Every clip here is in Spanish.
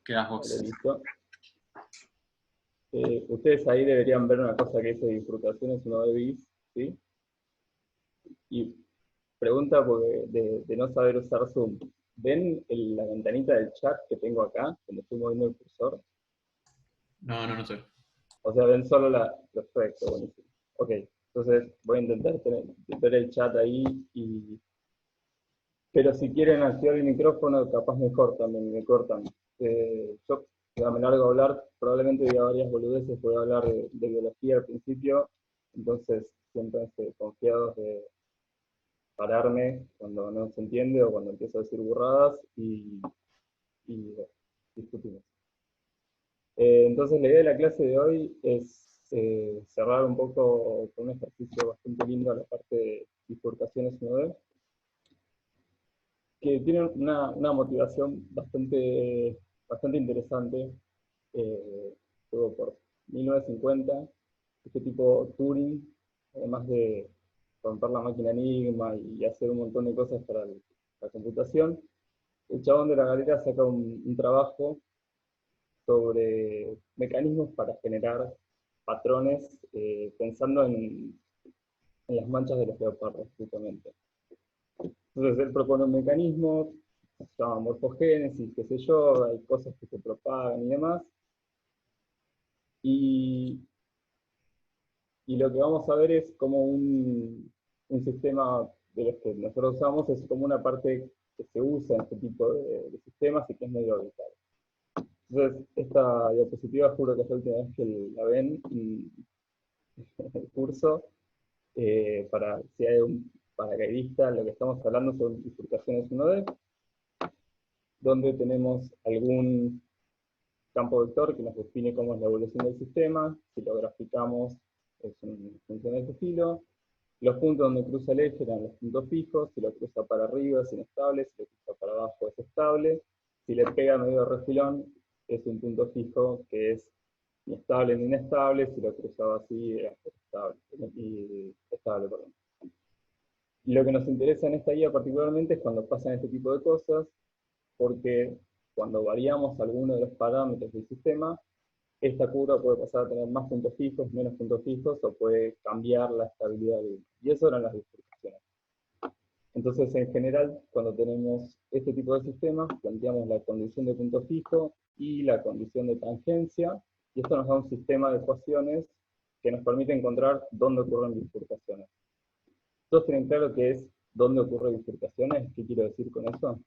Quedás Vale, vos. listo. Ustedes ahí deberían ver una cosa que dice bifurcaciones 1 de bis, ¿sí? Y pregunta porque de no saber usar Zoom. ¿Ven la ventanita del chat que tengo acá, donde estoy moviendo el cursor? No sé. O sea, ven solo perfecto, buenísimo. Ok, entonces voy a intentar ver el chat ahí, pero si quieren activar el micrófono, capaz mejor también, me cortan. Yo, ya me largo a hablar, probablemente diga varias boludeces, voy a hablar de biología al principio, entonces siéntanse confiados de pararme cuando no se entiende o cuando empiezo a decir burradas y discutimos. Entonces la idea de la clase de hoy es cerrar un poco con un ejercicio bastante lindo a la parte de bifurcaciones 1D, que tiene una motivación bastante interesante. Luego por 1950, este tipo Turing, además de romper la máquina Enigma y hacer un montón de cosas para la computación, el chabón de la galera saca un trabajo sobre mecanismos para generar patrones pensando en las manchas de los leopardos, justamente. Entonces él propone un mecanismo, se llama morfogénesis, qué sé yo, hay cosas que se propagan y demás. Y lo que vamos a ver es como un sistema de los que nosotros usamos es como una parte que se usa en este tipo de sistemas y que es medio vital. Entonces, esta diapositiva juro que es la última vez que la ven en el curso. Para si hay un paracaidista, lo que estamos hablando son bifurcaciones 1D, donde tenemos algún campo vector que nos define cómo es la evolución del sistema. Si lo graficamos, es una función de ese estilo. Los puntos donde cruza el eje eran los puntos fijos. Si lo cruza para arriba es inestable, si lo cruza para abajo es estable. Si le pega medio refilón, es un punto fijo que es ni estable ni inestable. Si lo cruzaba así, era estable. Perdón. Y lo que nos interesa en esta guía particularmente es cuando pasan este tipo de cosas, porque cuando variamos alguno de los parámetros del sistema, esta curva puede pasar a tener más puntos fijos, menos puntos fijos, o puede cambiar la estabilidad de uno. Y eso eran las bifurcaciones. Entonces, en general, cuando tenemos este tipo de sistemas, planteamos la condición de punto fijo y la condición de tangencia, y esto nos da un sistema de ecuaciones que nos permite encontrar dónde ocurren bifurcaciones. ¿Todos tienen claro qué es dónde ocurren bifurcaciones? ¿Qué quiero decir con eso?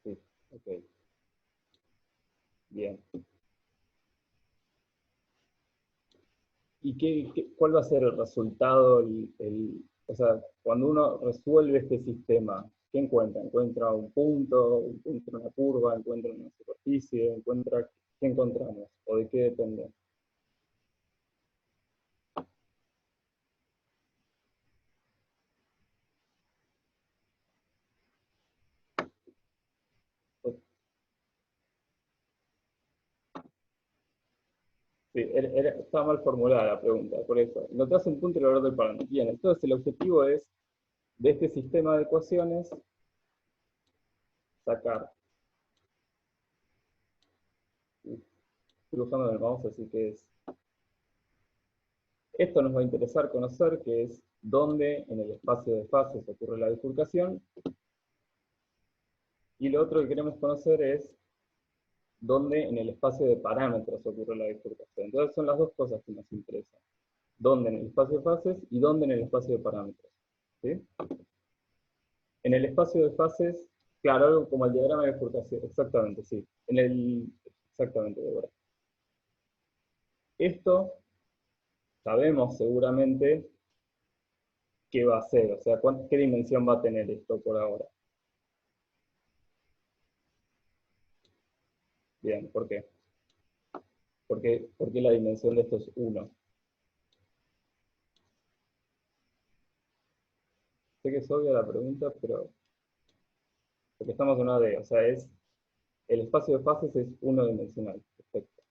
Sí, ok. Bien. ¿Y cuál va a ser el resultado? O sea, cuando uno resuelve este sistema, ¿qué encuentra? ¿Encuentra un punto? ¿Encuentra una curva? ¿Encuentra una superficie? ¿Qué encontramos? ¿O de qué depende? Sí, estaba mal formulada la pregunta, por eso. Encontrás un punto y el valor del parámetro. Bien, entonces el objetivo es, de este sistema de ecuaciones, sacar. Estoy usando el mouse, así que es. Esto nos va a interesar conocer, que es dónde en el espacio de fases ocurre la bifurcación. Y lo otro que queremos conocer es dónde en el espacio de parámetros ocurre la bifurcación. Entonces son las dos cosas que nos interesan. Dónde en el espacio de fases y dónde en el espacio de parámetros. ¿Sí? En el espacio de fases, claro, algo como el diagrama de bifurcación. Exactamente, sí. Exactamente, Débora. Esto sabemos seguramente qué va a ser, o sea, qué dimensión va a tener esto por ahora. Bien, ¿por qué? ¿Por qué la dimensión de esto es 1? Sé que es obvia la pregunta, pero porque estamos en una D, o sea, el espacio de fases es unidimensional. Perfecto.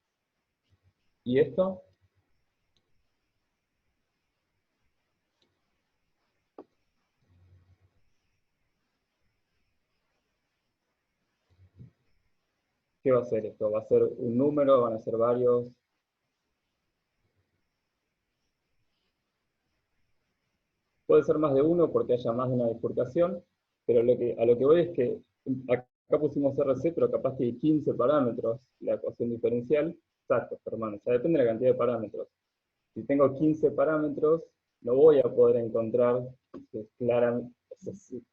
¿Y esto? ¿qué va a ser esto? ¿Va a ser un número? ¿Van a ser varios? Puede ser más de uno porque haya más de una bifurcación, pero a lo que voy es que acá pusimos RC, pero capaz que hay 15 parámetros la ecuación diferencial. Exacto, hermano, o sea, depende de la cantidad de parámetros. Si tengo 15 parámetros, no voy a poder encontrar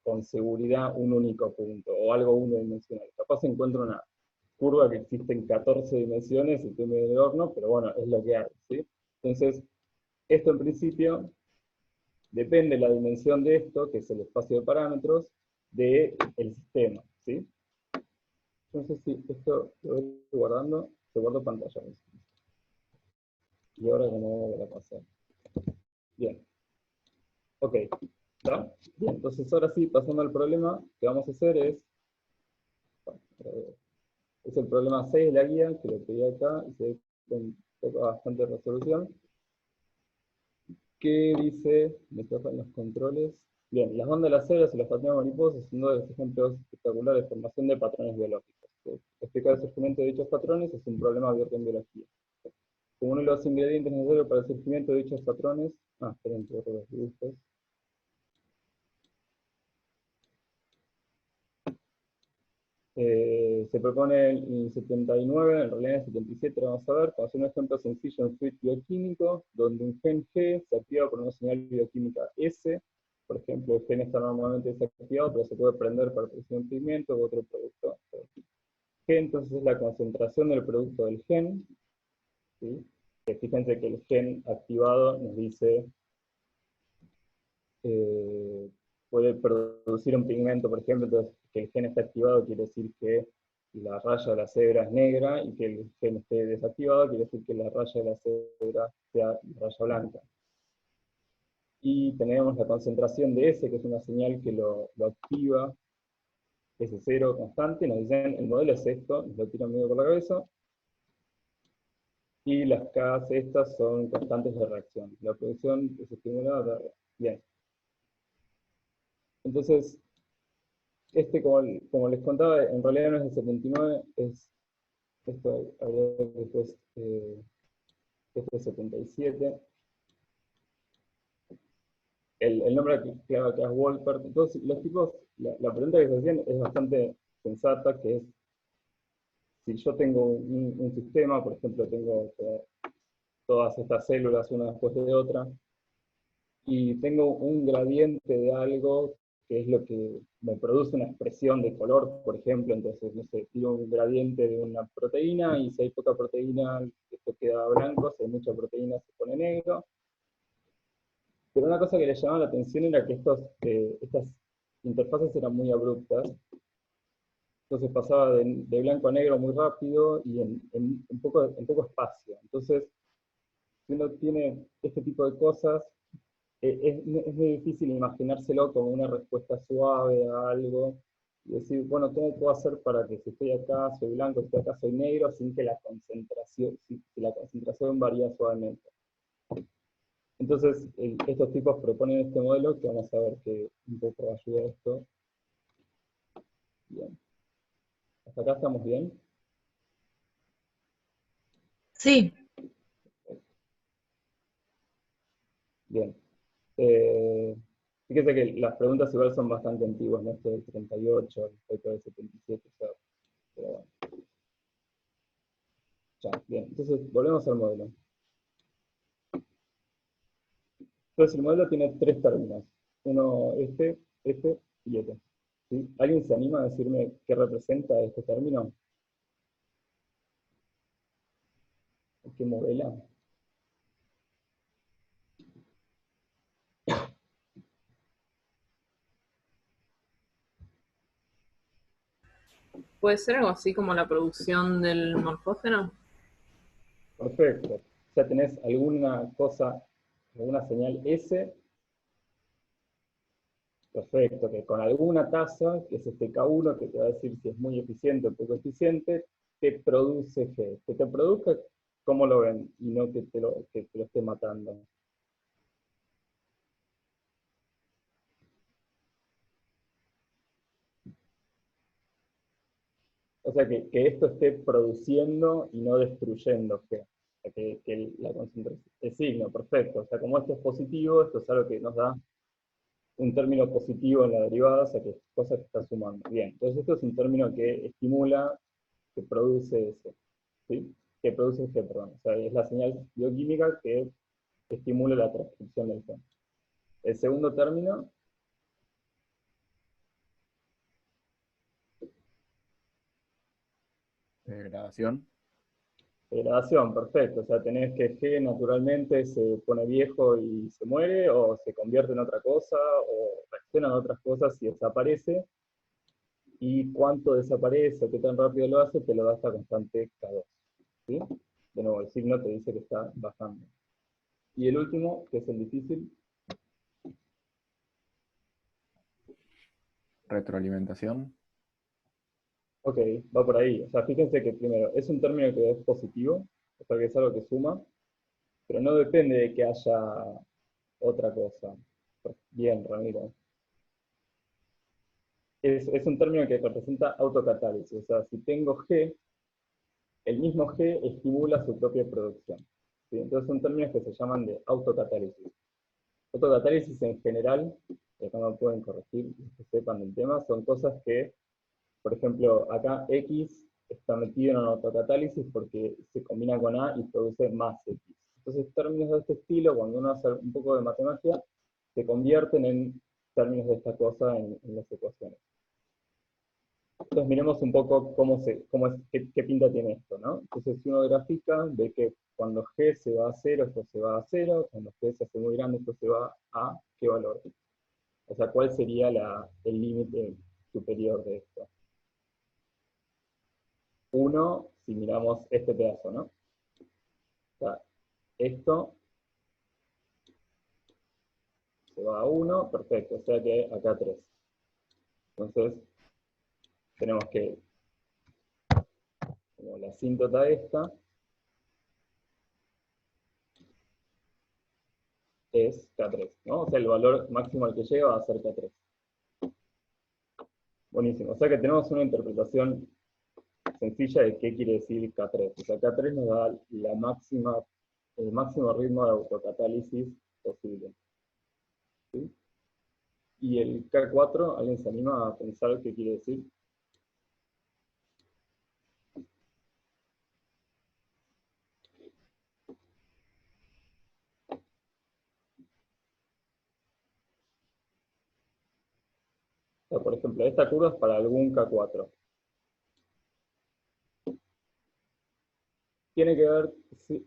con seguridad un único punto o algo unidimensional. Capaz encuentro una curva que existe en 14 dimensiones y estoy medio de horno, pero bueno, es lo que hay, ¿sí? Entonces, esto en principio depende de la dimensión de esto, que es el espacio de parámetros, del sistema, ¿sí? No sé si esto lo voy guardando, se guardo pantalla. Y ahora cómo voy a pasar. Bien. Ok. ¿Está? Bien, entonces ahora sí, pasando al problema, que vamos a hacer es el problema 6 de la guía, que lo pedí acá, y se ve con bastante resolución, que dice, me tocan los controles. Bien, las bandas láseres y los patrones mariposos son dos de los ejemplos espectaculares de formación de patrones biológicos. Explicar el surgimiento de dichos patrones es un problema abierto en biología. Como uno de los ingredientes necesarios para el surgimiento de dichos patrones, esperen, que borro los dibujos. Se propone en 79, en realidad en 77 vamos a ver, vamos a hacer un ejemplo sencillo en suite bioquímico, donde un gen G se activa por una señal bioquímica S. Por ejemplo, el gen está normalmente desactivado, pero se puede prender para producir un pigmento u otro producto. G entonces es la concentración del producto del gen, ¿sí? Fíjense que el gen activado nos dice puede producir un pigmento, por ejemplo, entonces que el gen está activado quiere decir que la raya de la cebra es negra, y que el gen esté desactivado quiere decir que la raya de la cebra sea raya blanca. Y tenemos la concentración de S, que es una señal que lo activa, S0 constante, nos dicen el modelo es esto, nos lo tiran medio por la cabeza, y las K estas son constantes de reacción. La producción es estimulada, bien. Entonces, como les contaba, en realidad no es del 79, esto habría que después, esto es 77. El nombre clave acá es Wolpert. Entonces, los tipos, la pregunta que se hacían es bastante sensata, que es, si yo tengo un sistema, por ejemplo, tengo todas estas células una después de otra, y tengo un gradiente de algo que es lo que me produce una expresión de color, por ejemplo, entonces, no sé, tiro un gradiente de una proteína, y si hay poca proteína, esto queda blanco, si hay mucha proteína se pone negro. Pero una cosa que le llamaba la atención era que estas interfaces eran muy abruptas, entonces pasaba de blanco a negro muy rápido y en poco espacio. Entonces, si uno tiene este tipo de cosas, es muy difícil imaginárselo como una respuesta suave a algo, y decir, bueno, ¿cómo puedo hacer para que si estoy acá soy blanco, si estoy acá soy negro, sin que la concentración varía suavemente? Entonces, estos tipos proponen este modelo, que vamos a ver que un poco ayuda a esto. Bien. ¿Hasta acá estamos bien? Sí, Bien. Fíjese que las preguntas igual son bastante antiguas, ¿no? Esto del 38, respecto del 77, o sea, pero bueno. Ya, bien. Entonces, volvemos al modelo. Entonces, el modelo tiene tres términos. Uno, este y este. ¿Sí? ¿Alguien se anima a decirme qué representa este término? ¿Qué modela? puede ser algo así como la producción del morfógeno. Perfecto. Ya tenés alguna cosa, alguna señal S. Perfecto, que con alguna tasa, que es este K1, que te va a decir si es muy eficiente o poco eficiente, te produce G. Que te produzca, ¿cómo lo ven? Y no que te lo esté matando. O sea, que esto esté produciendo y no destruyendo G. O sea, que la concentración, el signo, perfecto. O sea, como esto es positivo, esto es algo que nos da un término positivo en la derivada, o sea, que es cosa que está sumando. Bien, entonces esto es un término que estimula, que produce ese, ¿sí? Que produce G, perdón. O sea, es la señal bioquímica que estimula la transcripción del gen. El segundo término, Degradación. degradación, perfecto. O sea, tenés que G naturalmente se pone viejo y se muere, o se convierte en otra cosa, o reacciona en otras cosas y desaparece. Y cuánto desaparece, o qué tan rápido lo hace, te lo da esta constante K2. ¿Sí? De nuevo, el signo te dice que está bajando. Y el último, que es el difícil, Retroalimentación. ok, va por ahí. O sea, fíjense que primero, es un término que es positivo, o sea que es algo que suma, pero no depende de que haya otra cosa. Bien, Ramiro. Es un término que representa autocatálisis. O sea, si tengo G, el mismo G estimula su propia producción. ¿Sí? Entonces son términos que se llaman de autocatálisis. Autocatálisis en general, acá me pueden corregir, que sepan del tema, son cosas que, por ejemplo, acá X está metido en una autocatálisis porque se combina con A y produce más X. Entonces términos de este estilo, cuando uno hace un poco de matemática, se convierten en términos de esta cosa en las ecuaciones. Entonces miremos un poco qué pinta tiene esto, ¿no? Entonces si uno grafica, ve que cuando G se va a 0, esto se va a 0, cuando G se hace muy grande, esto se va a ¿qué valor? O sea, ¿cuál sería el límite superior de esto? 1, si miramos este pedazo, ¿no? O sea, esto se va a 1, perfecto, o sea que acá 3. Entonces, tenemos que, como la asíntota esta, es K3, ¿no? O sea, el valor máximo al que llega va a ser K3. Buenísimo, o sea que tenemos una interpretación sencilla de qué quiere decir K3. O sea, K3 nos da el máximo ritmo de autocatálisis posible. ¿Sí? Y el K4, ¿alguien se anima a pensar qué quiere decir? O sea, por ejemplo, esta curva es para algún K4. Tiene que ver, sí,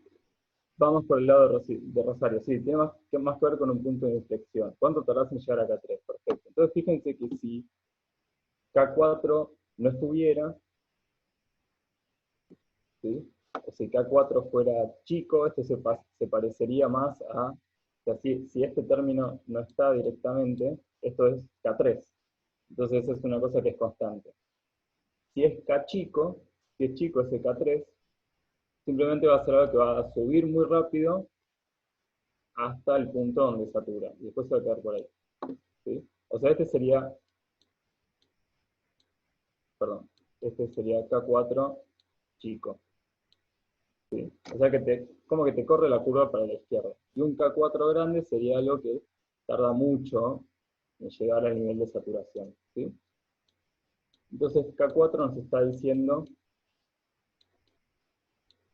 vamos por el lado de Rosario, sí, tiene más que ver con un punto de inflexión. ¿Cuánto tardás en llegar a K3? Perfecto. Entonces fíjense que si K4 no estuviera, ¿sí? O si K4 fuera chico, esto se parecería más a, o sea, si este término no está directamente, esto es K3. Entonces es una cosa que es constante. Si es K chico, si es chico ese K3, simplemente va a ser algo que va a subir muy rápido hasta el punto donde satura, y después se va a quedar por ahí. ¿Sí? O sea, este sería K4 chico. ¿Sí? O sea que como que te corre la curva para la izquierda. Y un K4 grande sería algo que tarda mucho en llegar al nivel de saturación. ¿Sí? Entonces K4 nos está diciendo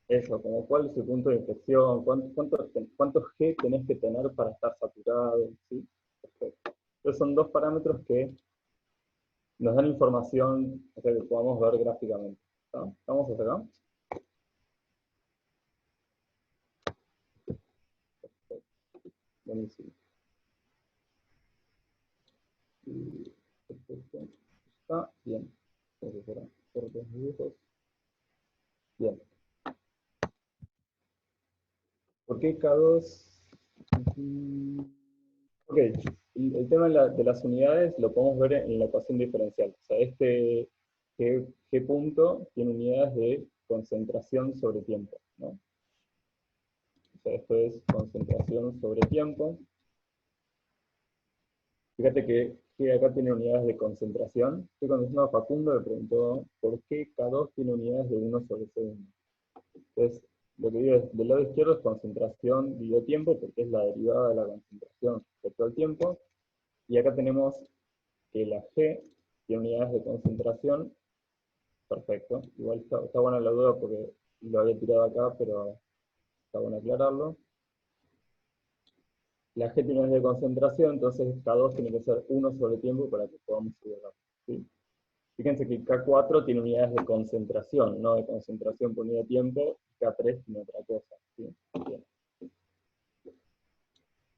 eso, como cuál es el punto de inflexión, cuántos G tenés que tener para estar saturado. ¿Sí? Perfecto. Entonces son dos parámetros que nos dan información, o sea, que podamos ver gráficamente. ¿No? ¿Estamos hasta acá? Buenísimo. Perfecto. Está bien. Entonces, será por dos dibujos. Bien. ¿Por qué K2? Ok, el tema de las unidades lo podemos ver en la ecuación diferencial. O sea, G punto tiene unidades de concentración sobre tiempo, ¿no? O sea, esto es concentración sobre tiempo. Fíjate que que acá tiene unidades de concentración. Estoy contestando a Facundo, le preguntó por qué K2 tiene unidades de 1 sobre segundo. Entonces, lo que digo es, del lado izquierdo es concentración dividido tiempo, porque es la derivada de la concentración respecto al tiempo. Y acá tenemos que la G tiene unidades de concentración. Perfecto. Igual está buena la duda porque lo había tirado acá, pero está bueno aclararlo. La G tiene unidades de concentración, entonces K2 tiene que ser 1 sobre tiempo para que podamos estudiarlo, ¿sí? Fíjense que K4 tiene unidades de concentración, no de concentración por unidad de tiempo, K3 tiene otra cosa, ¿sí? Bien.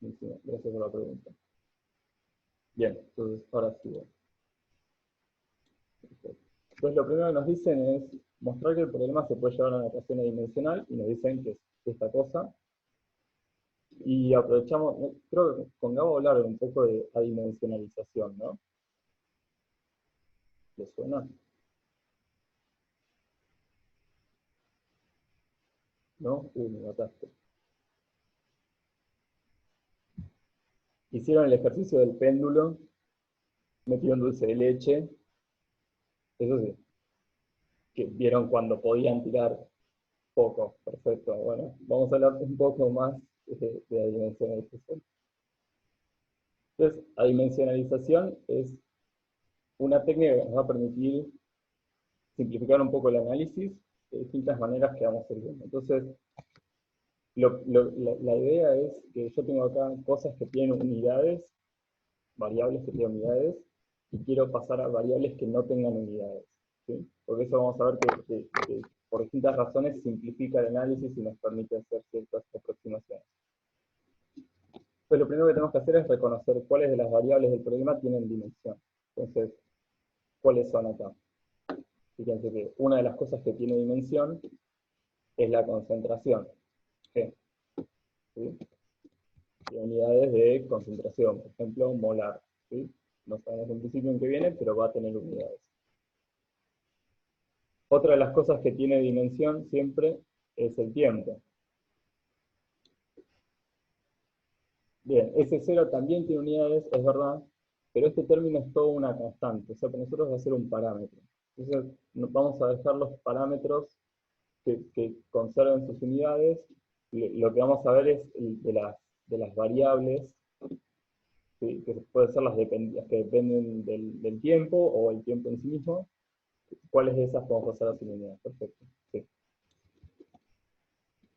Buenísimo, gracias por la pregunta. Bien, entonces ahora sí. Entonces lo primero que nos dicen es mostrar que el problema se puede llevar a una ecuación adimensional, y nos dicen que es esta cosa. Y aprovechamos, creo que con Gabo hablar un poco de adimensionalización, ¿no? ¿Les suena? ¿No? Me mataste. Hicieron el ejercicio del péndulo, metieron dulce de leche, eso sí, que vieron cuando podían tirar poco, perfecto. Bueno, vamos a hablar un poco más de adimensionalización. Entonces, adimensionalización es una técnica que nos va a permitir simplificar un poco el análisis de distintas maneras que vamos a ir viendo. Entonces, la idea es que yo tengo acá cosas que tienen unidades, variables que tienen unidades, y quiero pasar a variables que no tengan unidades, ¿sí? Porque eso vamos a ver que por distintas razones simplifica el análisis y nos permite hacer ciertas aproximaciones. Entonces lo primero que tenemos que hacer es reconocer cuáles de las variables del problema tienen dimensión. Entonces, ¿cuáles son acá? Fíjense que una de las cosas que tiene dimensión es la concentración, G, ¿sí? Y unidades de concentración, por ejemplo, molar, ¿sí? No sabemos en principio en qué viene, pero va a tener unidades. Otra de las cosas que tiene dimensión siempre es el tiempo. Bien, ese 0 también tiene unidades, es verdad, pero este término es todo una constante, o sea, para nosotros va a ser un parámetro. Entonces, vamos a dejar los parámetros que conserven sus unidades. Lo que vamos a ver es de las variables, ¿sí? Que pueden ser las que dependen del tiempo o el tiempo en sí mismo. ¿Cuáles de esas podemos pasar a sin unidades? Perfecto. Sí.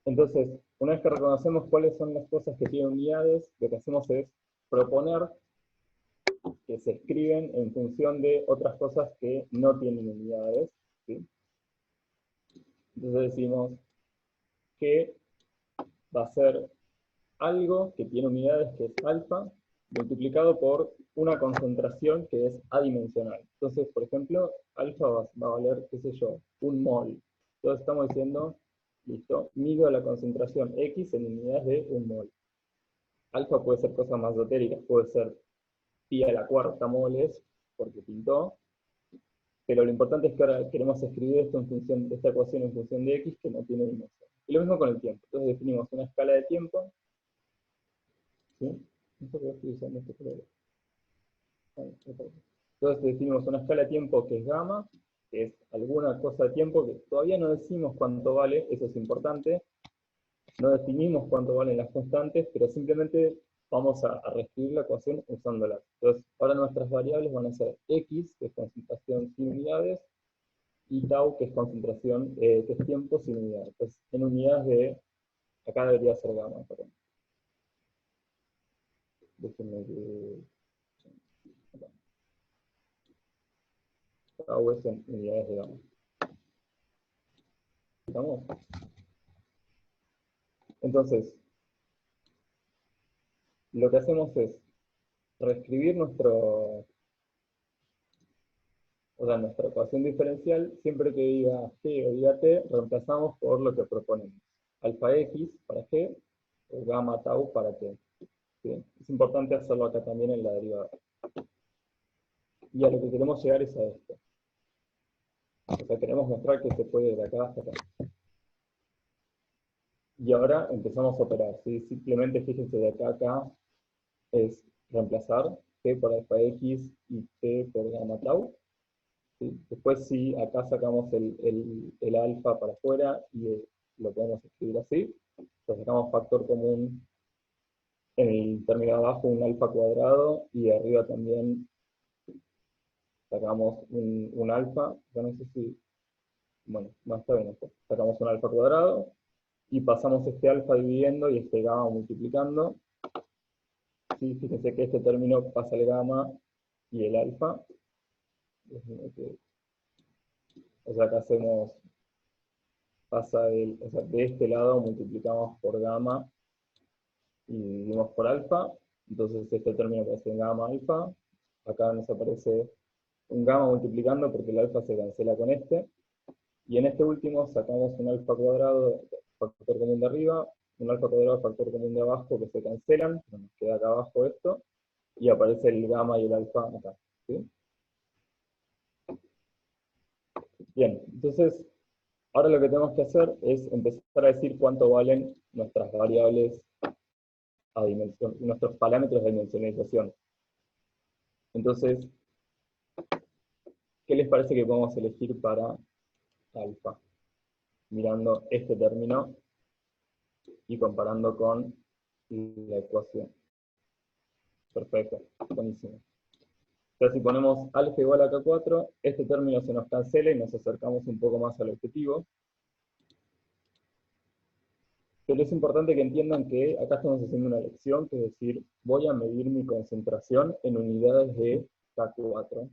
Entonces, una vez que reconocemos cuáles son las cosas que tienen unidades, lo que hacemos es proponer que se escriben en función de otras cosas que no tienen unidades, ¿sí? Entonces decimos que va a ser algo que tiene unidades, que es alfa, multiplicado por una concentración que es adimensional. Entonces, por ejemplo, alfa va a valer, qué sé yo, un mol. Entonces estamos diciendo, listo, mido la concentración X en unidades de un mol. Alfa puede ser cosas más esotéricas, puede ser pi a la cuarta moles, porque pintó, pero lo importante es que ahora queremos escribir esto en función de esta ecuación en función de X que no tiene dimensión. Y lo mismo con el tiempo. Entonces definimos una escala de tiempo, ¿sí? No sé por qué estoy usando este color. Entonces definimos una escala de tiempo que es gamma, que es alguna cosa de tiempo que todavía no decimos cuánto vale, eso es importante. No definimos cuánto valen las constantes, pero simplemente vamos a reescribir la ecuación usándolas. Entonces, ahora nuestras variables van a ser x, que es concentración sin unidades, y tau, que es concentración, que es tiempo sin unidades. Entonces, en unidades de, acá debería ser gamma, perdón. Déjenme que... Tau es en unidades de gamma. ¿Estamos? Entonces, lo que hacemos es reescribir nuestra ecuación diferencial. Siempre que diga g o diga t, reemplazamos por lo que proponemos. Alfa x para g, o gamma tau para t. ¿Sí? Es importante hacerlo acá también en la derivada. Y a lo que queremos llegar es a esto. O sea, queremos mostrar que se puede de acá hasta acá. Y ahora empezamos a operar, ¿sí? Simplemente fíjense de acá a acá es reemplazar, G por alfa X y T por gamma tau. ¿Sí? Después si acá sacamos el alfa para afuera y lo podemos escribir así, entonces sacamos factor común en el término de abajo un alfa cuadrado y de arriba también sacamos un alfa, yo no sé si, bueno, no está bien esto, sacamos un alfa cuadrado y pasamos este alfa dividiendo y este gamma multiplicando. Sí, fíjense que este término pasa el gamma y el alfa. O sea, acá hacemos, o sea, de este lado multiplicamos por gamma y dividimos por alfa. Entonces este término aparece en gamma alfa. Acá nos aparece un gamma multiplicando porque el alfa se cancela con este. Y en este último sacamos un alfa cuadrado, factor común de arriba, un alfa cuadrado, factor común de abajo que se cancelan, nos queda acá abajo esto, y aparece el gamma y el alfa acá. ¿Sí? Bien, entonces, ahora lo que tenemos que hacer es empezar a decir cuánto valen nuestras variables a dimensión, nuestros parámetros de dimensionalización. Entonces, ¿qué les parece que podemos elegir para alfa? Mirando este término y comparando con la ecuación. Perfecto, buenísimo. Entonces si ponemos alfa igual a K4, este término se nos cancela y nos acercamos un poco más al objetivo. Pero es importante que entiendan que acá estamos haciendo una elección, que es decir, voy a medir mi concentración en unidades de K4,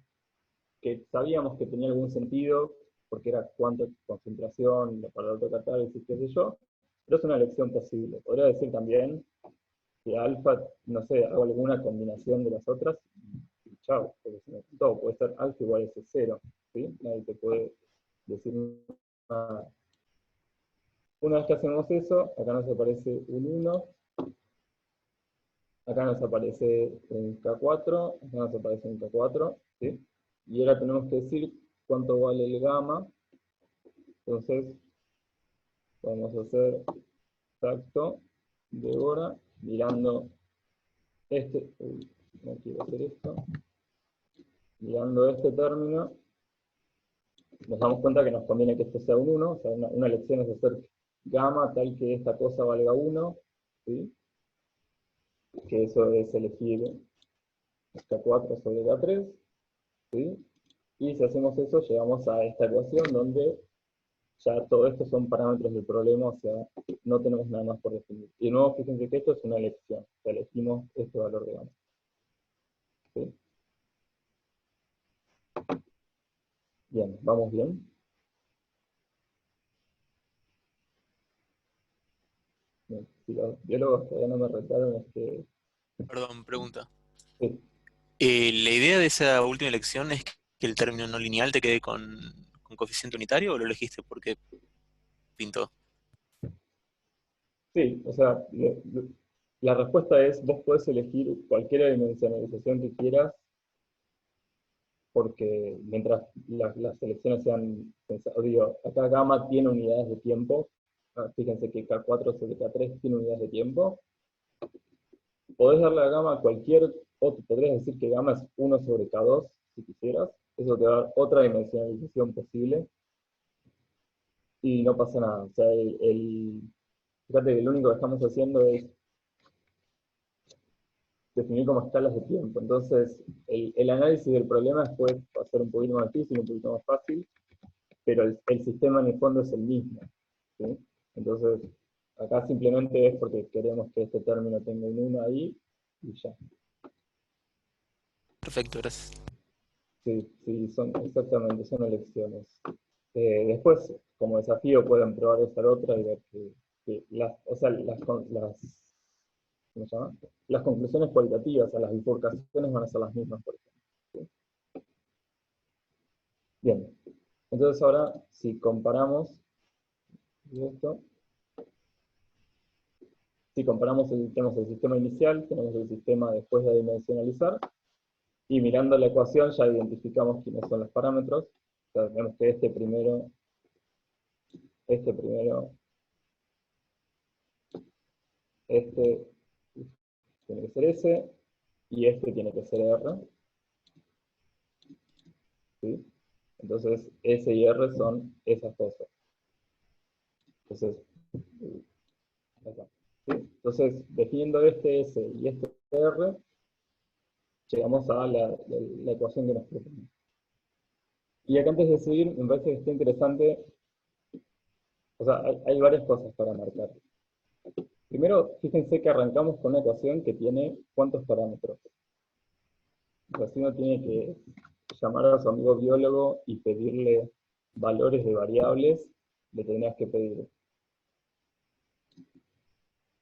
que sabíamos que tenía algún sentido, porque era cuánta concentración para el otro catálisis, qué sé yo, pero es una elección posible. Podría decir también que alfa, no sé, hago alguna combinación de las otras, y chao, porque si no, todo puede ser alfa igual a ese 0, ¿sí? Nadie te puede decir nada. Una vez que hacemos eso, acá nos aparece un 1, acá nos aparece un K4, acá nos aparece un K4, ¿sí? Y ahora tenemos que decir cuánto vale el gamma, entonces vamos a hacer exacto de hora, mirando no quiero hacer esto, mirando este término, nos damos cuenta que nos conviene que esto sea un 1, o sea, una elección es hacer gamma tal que esta cosa valga 1, ¿sí? Que eso es elegir K4 sobre K3, ¿sí? Y si hacemos eso, llegamos a esta ecuación donde ya todo esto son parámetros del problema, o sea, no tenemos nada más por definir. Y de nuevo, fíjense que esto es una elección, o sea, elegimos este valor de gamma. ¿Sí? Bien, ¿vamos bien? Bien. Si los biólogos todavía no me retaron, es que... Perdón, pregunta. Sí. ¿La idea de esa última elección es que el término no lineal te quede con coeficiente unitario o lo elegiste porque pintó? Sí, o sea, la respuesta es, vos podés elegir cualquier dimensionalización que quieras, porque mientras las selecciones sean, digo, acá gamma tiene unidades de tiempo, fíjense que K4 sobre K3 tiene unidades de tiempo, podés darle a gamma cualquier otro, podrías decir que gamma es 1 sobre K2, si quisieras, eso te va a dar otra dimensionalización posible, y no pasa nada, o sea, fíjate que lo único que estamos haciendo es definir como escalas de tiempo. Entonces, el análisis del problema después va a ser un poquito más difícil, un poquito más fácil, pero el sistema en el fondo es el mismo. ¿Sí? Entonces, acá simplemente es porque queremos que este término tenga un 1 ahí, y ya. Perfecto, gracias. Sí, sí, exactamente, son elecciones. Después, como desafío, pueden probar esta otra y ver que o sea, ¿cómo se llama? Las conclusiones cualitativas a las bifurcaciones van a ser las mismas, por ejemplo. ¿Sí? Bien, entonces ahora, si comparamos esto, si comparamos, tenemos el sistema inicial, tenemos el sistema después de dimensionalizar, y mirando la ecuación ya identificamos quiénes son los parámetros. O sea, vemos que este primero tiene que ser ese, y este tiene que ser R. ¿Sí? Entonces, S y R son esas cosas. Entonces, acá, ¿sí? Entonces, definiendo este S y este R, llegamos a la ecuación que nos propone. Y acá antes de seguir, me parece que está interesante, o sea, hay varias cosas para marcar. Primero, fíjense que arrancamos con una ecuación que tiene ¿cuántos parámetros? O sea, si uno tiene que llamar a su amigo biólogo y pedirle valores de variables, le tendrías que pedir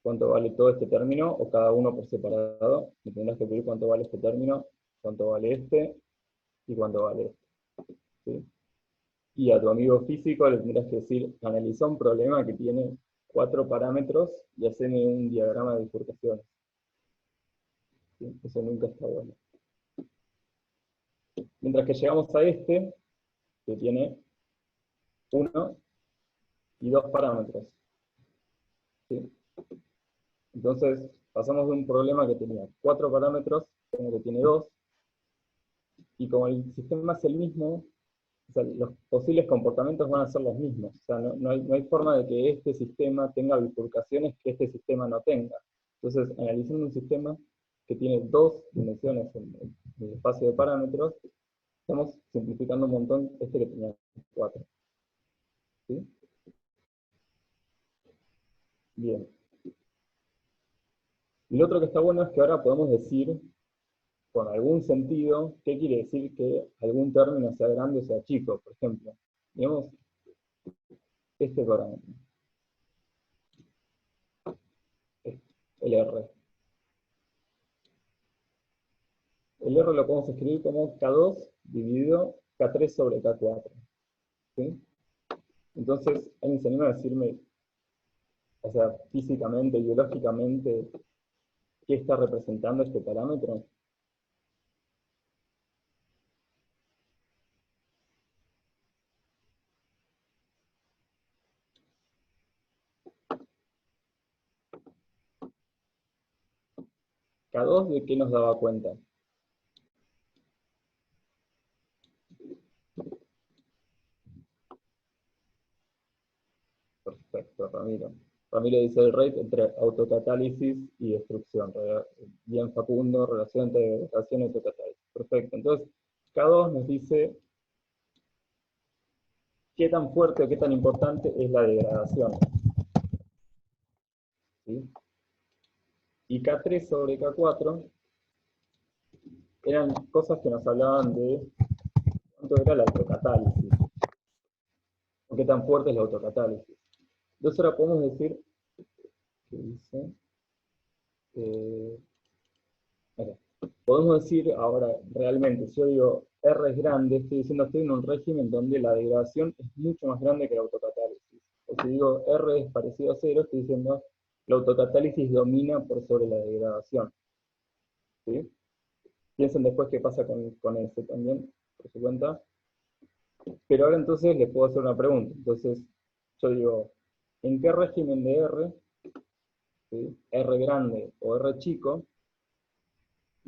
cuánto vale todo este término, o cada uno por separado, le tendrás que pedir cuánto vale este término, cuánto vale este, y cuánto vale este. ¿Sí? Y a tu amigo físico le tendrás que decir, analiza un problema que tiene 4 parámetros y haceme un diagrama de bifurcaciones. ¿Sí? Eso nunca está bueno. Mientras que llegamos a este, que tiene 1 y 2 parámetros. ¿Sí? Entonces, pasamos de un problema que tenía 4 parámetros a uno que tiene 2, y como el sistema es el mismo, o sea, los posibles comportamientos van a ser los mismos. O sea, no hay forma de que este sistema tenga bifurcaciones que este sistema no tenga. Entonces, analizando un sistema que tiene 2 dimensiones en el espacio de parámetros, estamos simplificando un montón este que tenía 4. ¿Sí? Bien. Y lo otro que está bueno es que ahora podemos decir, con algún sentido, qué quiere decir que algún término sea grande o sea chico. Por ejemplo, digamos este parámetro, el R. El R lo podemos escribir como K2 dividido K3 sobre K4. ¿Sí? Entonces, alguien se anima a decirme, o sea, físicamente, biológicamente, ¿qué está representando este parámetro? K2, ¿de qué nos daba cuenta? Perfecto, Ramiro. Ramiro dice el rate entre autocatálisis y destrucción. Bien Facundo, relación entre degradación y autocatálisis. Perfecto. Entonces, K2 nos dice qué tan fuerte o qué tan importante es la degradación. ¿Sí? Y K3 sobre K4 eran cosas que nos hablaban de cuánto era la autocatálisis, o qué tan fuerte es la autocatálisis. Entonces ahora podemos decir, ¿qué dice? Okay. Podemos decir ahora, realmente, si yo digo R es grande, estoy diciendo estoy en un régimen donde la degradación es mucho más grande que la autocatálisis. O si digo R es parecido a 0, estoy diciendo la autocatálisis domina por sobre la degradación. ¿Sí? Piensen después qué pasa con este también, por su cuenta. Pero ahora entonces les puedo hacer una pregunta. Entonces, yo digo, ¿en qué régimen de R, ¿sí? R grande o R chico?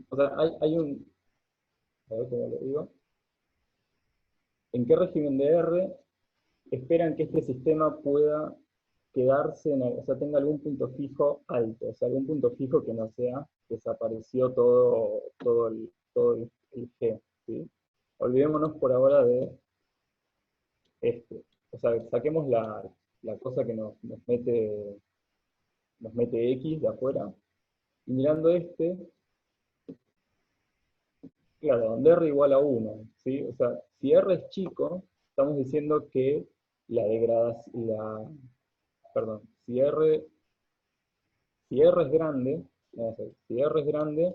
O sea, hay un, a ver cómo lo digo. ¿En qué régimen de R esperan que este sistema pueda quedarse, o sea, tenga algún punto fijo alto? O sea, algún punto fijo que no sea, desapareció todo el G, ¿sí? Olvidémonos por ahora de este. O sea, saquemos la cosa que nos mete X de afuera, y mirando este, claro, donde R igual a 1, ¿sí? O sea, si R es chico, estamos diciendo que la degradación, perdón, si R es grande, vamos a ver, si R es grande,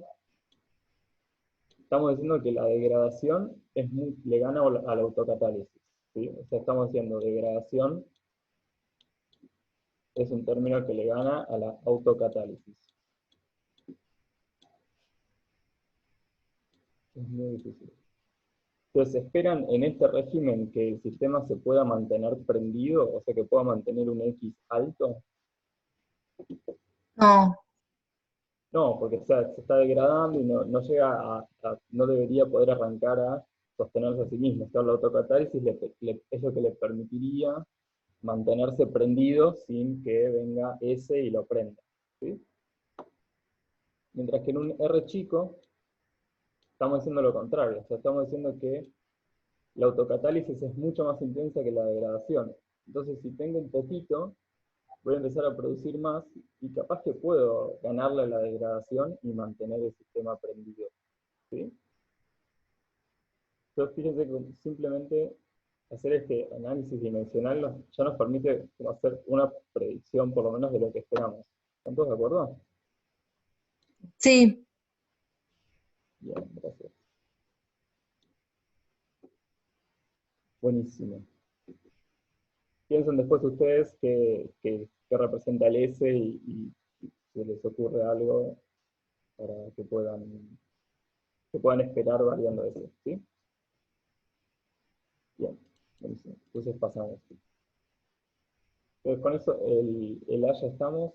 estamos diciendo que la degradación le gana a la autocatálisis, ¿sí? O sea, estamos diciendo degradación es un término que le gana a la autocatálisis. Es muy difícil. Entonces, ¿esperan en este régimen que el sistema se pueda mantener prendido? O sea, que pueda mantener un X alto. No, No, porque se está degradando y no llega no debería poder arrancar a sostenerse a sí mismo. O sea, la autocatálisis es lo que le permitiría mantenerse prendido sin que venga ese y lo prenda, ¿sí? Mientras que en un R chico estamos haciendo lo contrario, o sea, estamos diciendo que la autocatálisis es mucho más intensa que la degradación. Entonces, si tengo un poquito, voy a empezar a producir más y capaz que puedo ganarle a la degradación y mantener el sistema prendido, ¿sí? Entonces, fíjense que simplemente hacer este análisis dimensional ya nos permite hacer una predicción, por lo menos, de lo que esperamos. ¿Están todos de acuerdo? Sí, Bien, gracias. Buenísimo. Piensen después ustedes que representa el S y si les ocurre algo para que puedan esperar variando eso, ¿sí? Bien, buenísimo. Entonces pasamos. Entonces con eso el A ya estamos.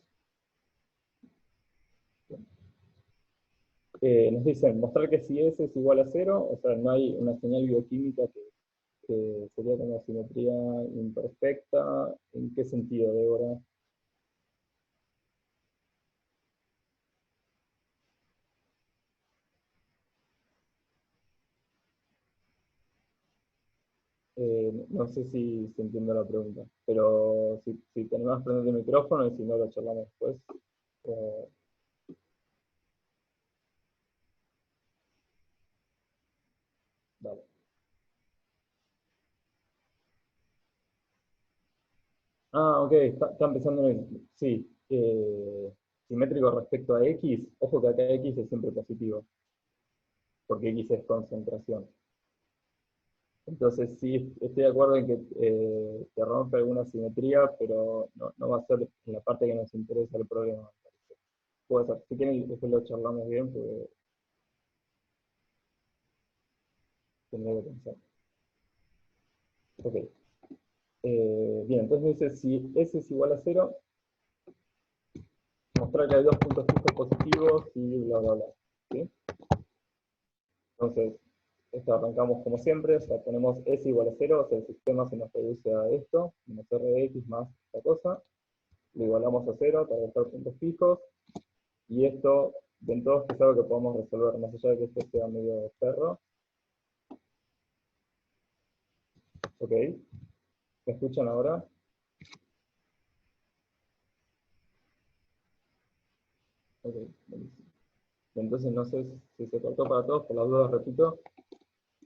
Nos dicen mostrar que si S es igual a 0, o sea, no hay una señal bioquímica que sería como simetría imperfecta. ¿En qué sentido, Débora? No sé si entiendo la pregunta, pero si tenemos prender el micrófono y si no lo charlamos después. eh, Dale. Ah, ok, está empezando en. Sí, simétrico respecto a X. Ojo que acá X es siempre positivo, porque X es concentración. Entonces sí, estoy de acuerdo en que rompe alguna simetría, pero no va a ser en la parte que nos interesa el problema. Puede ser. Si quieren, después lo charlamos bien, porque tendré que pensar. Ok. Bien, entonces me dice, si S es igual a 0, mostrar que hay dos puntos fijos positivos y bla, bla, bla. ¿Sí? Entonces, esto arrancamos como siempre, o sea, tenemos S igual a 0, o sea, el sistema se nos reduce a esto, menos R de X más esta cosa, lo igualamos a 0 para buscar puntos fijos, y esto, ven todos que es algo que podemos resolver, más allá de que esto sea medio perro. Ok, ¿me escuchan ahora? Ok, buenísimo. Entonces no sé si se cortó para todos, por las dudas repito.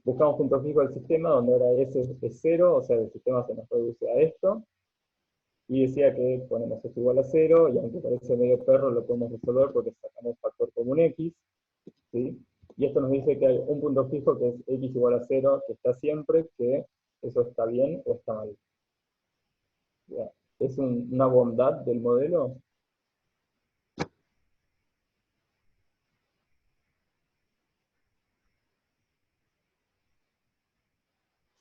Buscamos puntos fijos del sistema, donde ahora S es 0, o sea, el sistema se nos reduce a esto. Y decía que ponemos esto igual a 0, y aunque parece medio perro, lo podemos resolver porque sacamos factor común X. ¿Sí? Y esto nos dice que hay un punto fijo que es X igual a 0, que está siempre, que eso está bien o está mal. ¿Ya? ¿Es una bondad del modelo?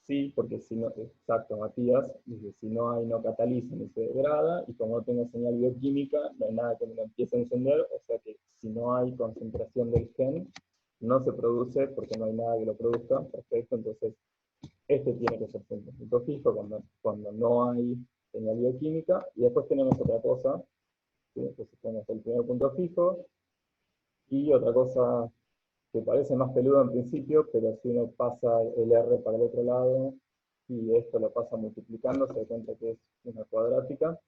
Sí, porque si no, exacto, Matías, dice, si no hay, no cataliza ni se degrada, y como no tengo señal bioquímica, no hay nada que me lo empiece a encender, o sea que si no hay concentración del gen, no se produce porque no hay nada que lo produzca, perfecto, entonces este tiene que ser un punto fijo cuando no hay señal bioquímica, y después tenemos otra cosa, ¿sí? Entonces tenemos el primer punto fijo, y otra cosa que parece más peludo en principio, pero si uno pasa el R para el otro lado y esto lo pasa multiplicando, se da cuenta que es una cuadrática.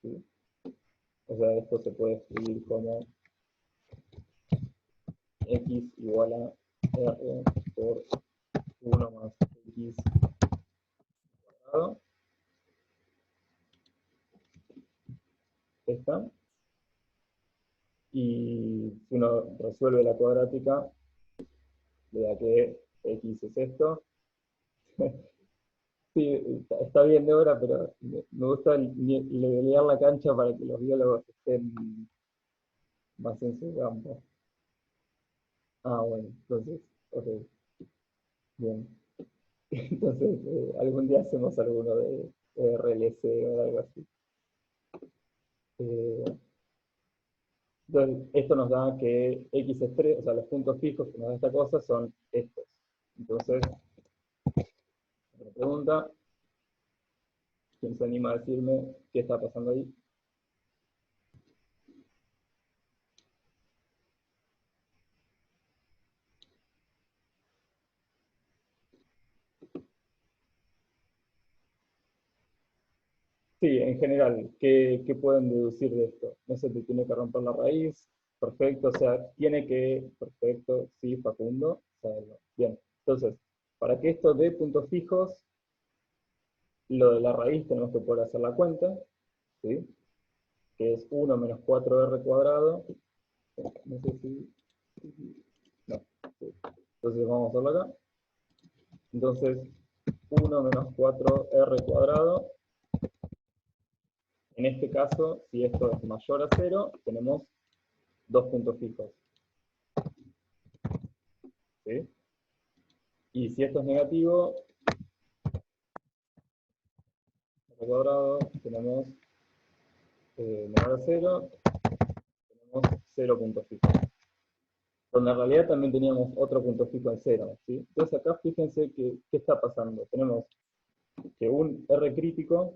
¿Sí? O sea, esto se puede escribir como X igual a R por 1 más X cuadrado. Esta. Y si uno resuelve la cuadrática, le da que X es esto. Sí, está bien de hora, pero me gusta levelear la cancha para que los biólogos estén más en su campo. Ah, bueno, entonces, ok, bien. Entonces, algún día hacemos alguno de RLC o algo así. Eh, Entonces, esto nos da que x estrella, o sea, los puntos fijos que nos da esta cosa son estos. Entonces, otra pregunta, ¿quién se anima a decirme qué está pasando ahí? Sí, en general, ¿qué pueden deducir de esto? No se te tiene que romper la raíz, perfecto, o sea, tiene que, perfecto, sí, Facundo, saberlo. Bien, entonces, para que esto dé puntos fijos, lo de la raíz tenemos que poder hacer la cuenta, ¿sí? Que es 1 menos 4r cuadrado, no sé si, no, sí. Entonces vamos a hacerlo acá. Entonces, 1 menos 4r cuadrado. En este caso, si esto es mayor a 0, tenemos dos puntos fijos. ¿Sí? Y si esto es negativo, al cuadrado, tenemos menor a 0, tenemos 0 puntos fijos. Donde en realidad también teníamos otro punto fijo en 0. ¿Sí? Entonces acá fíjense que, ¿qué está pasando? Tenemos que un R crítico,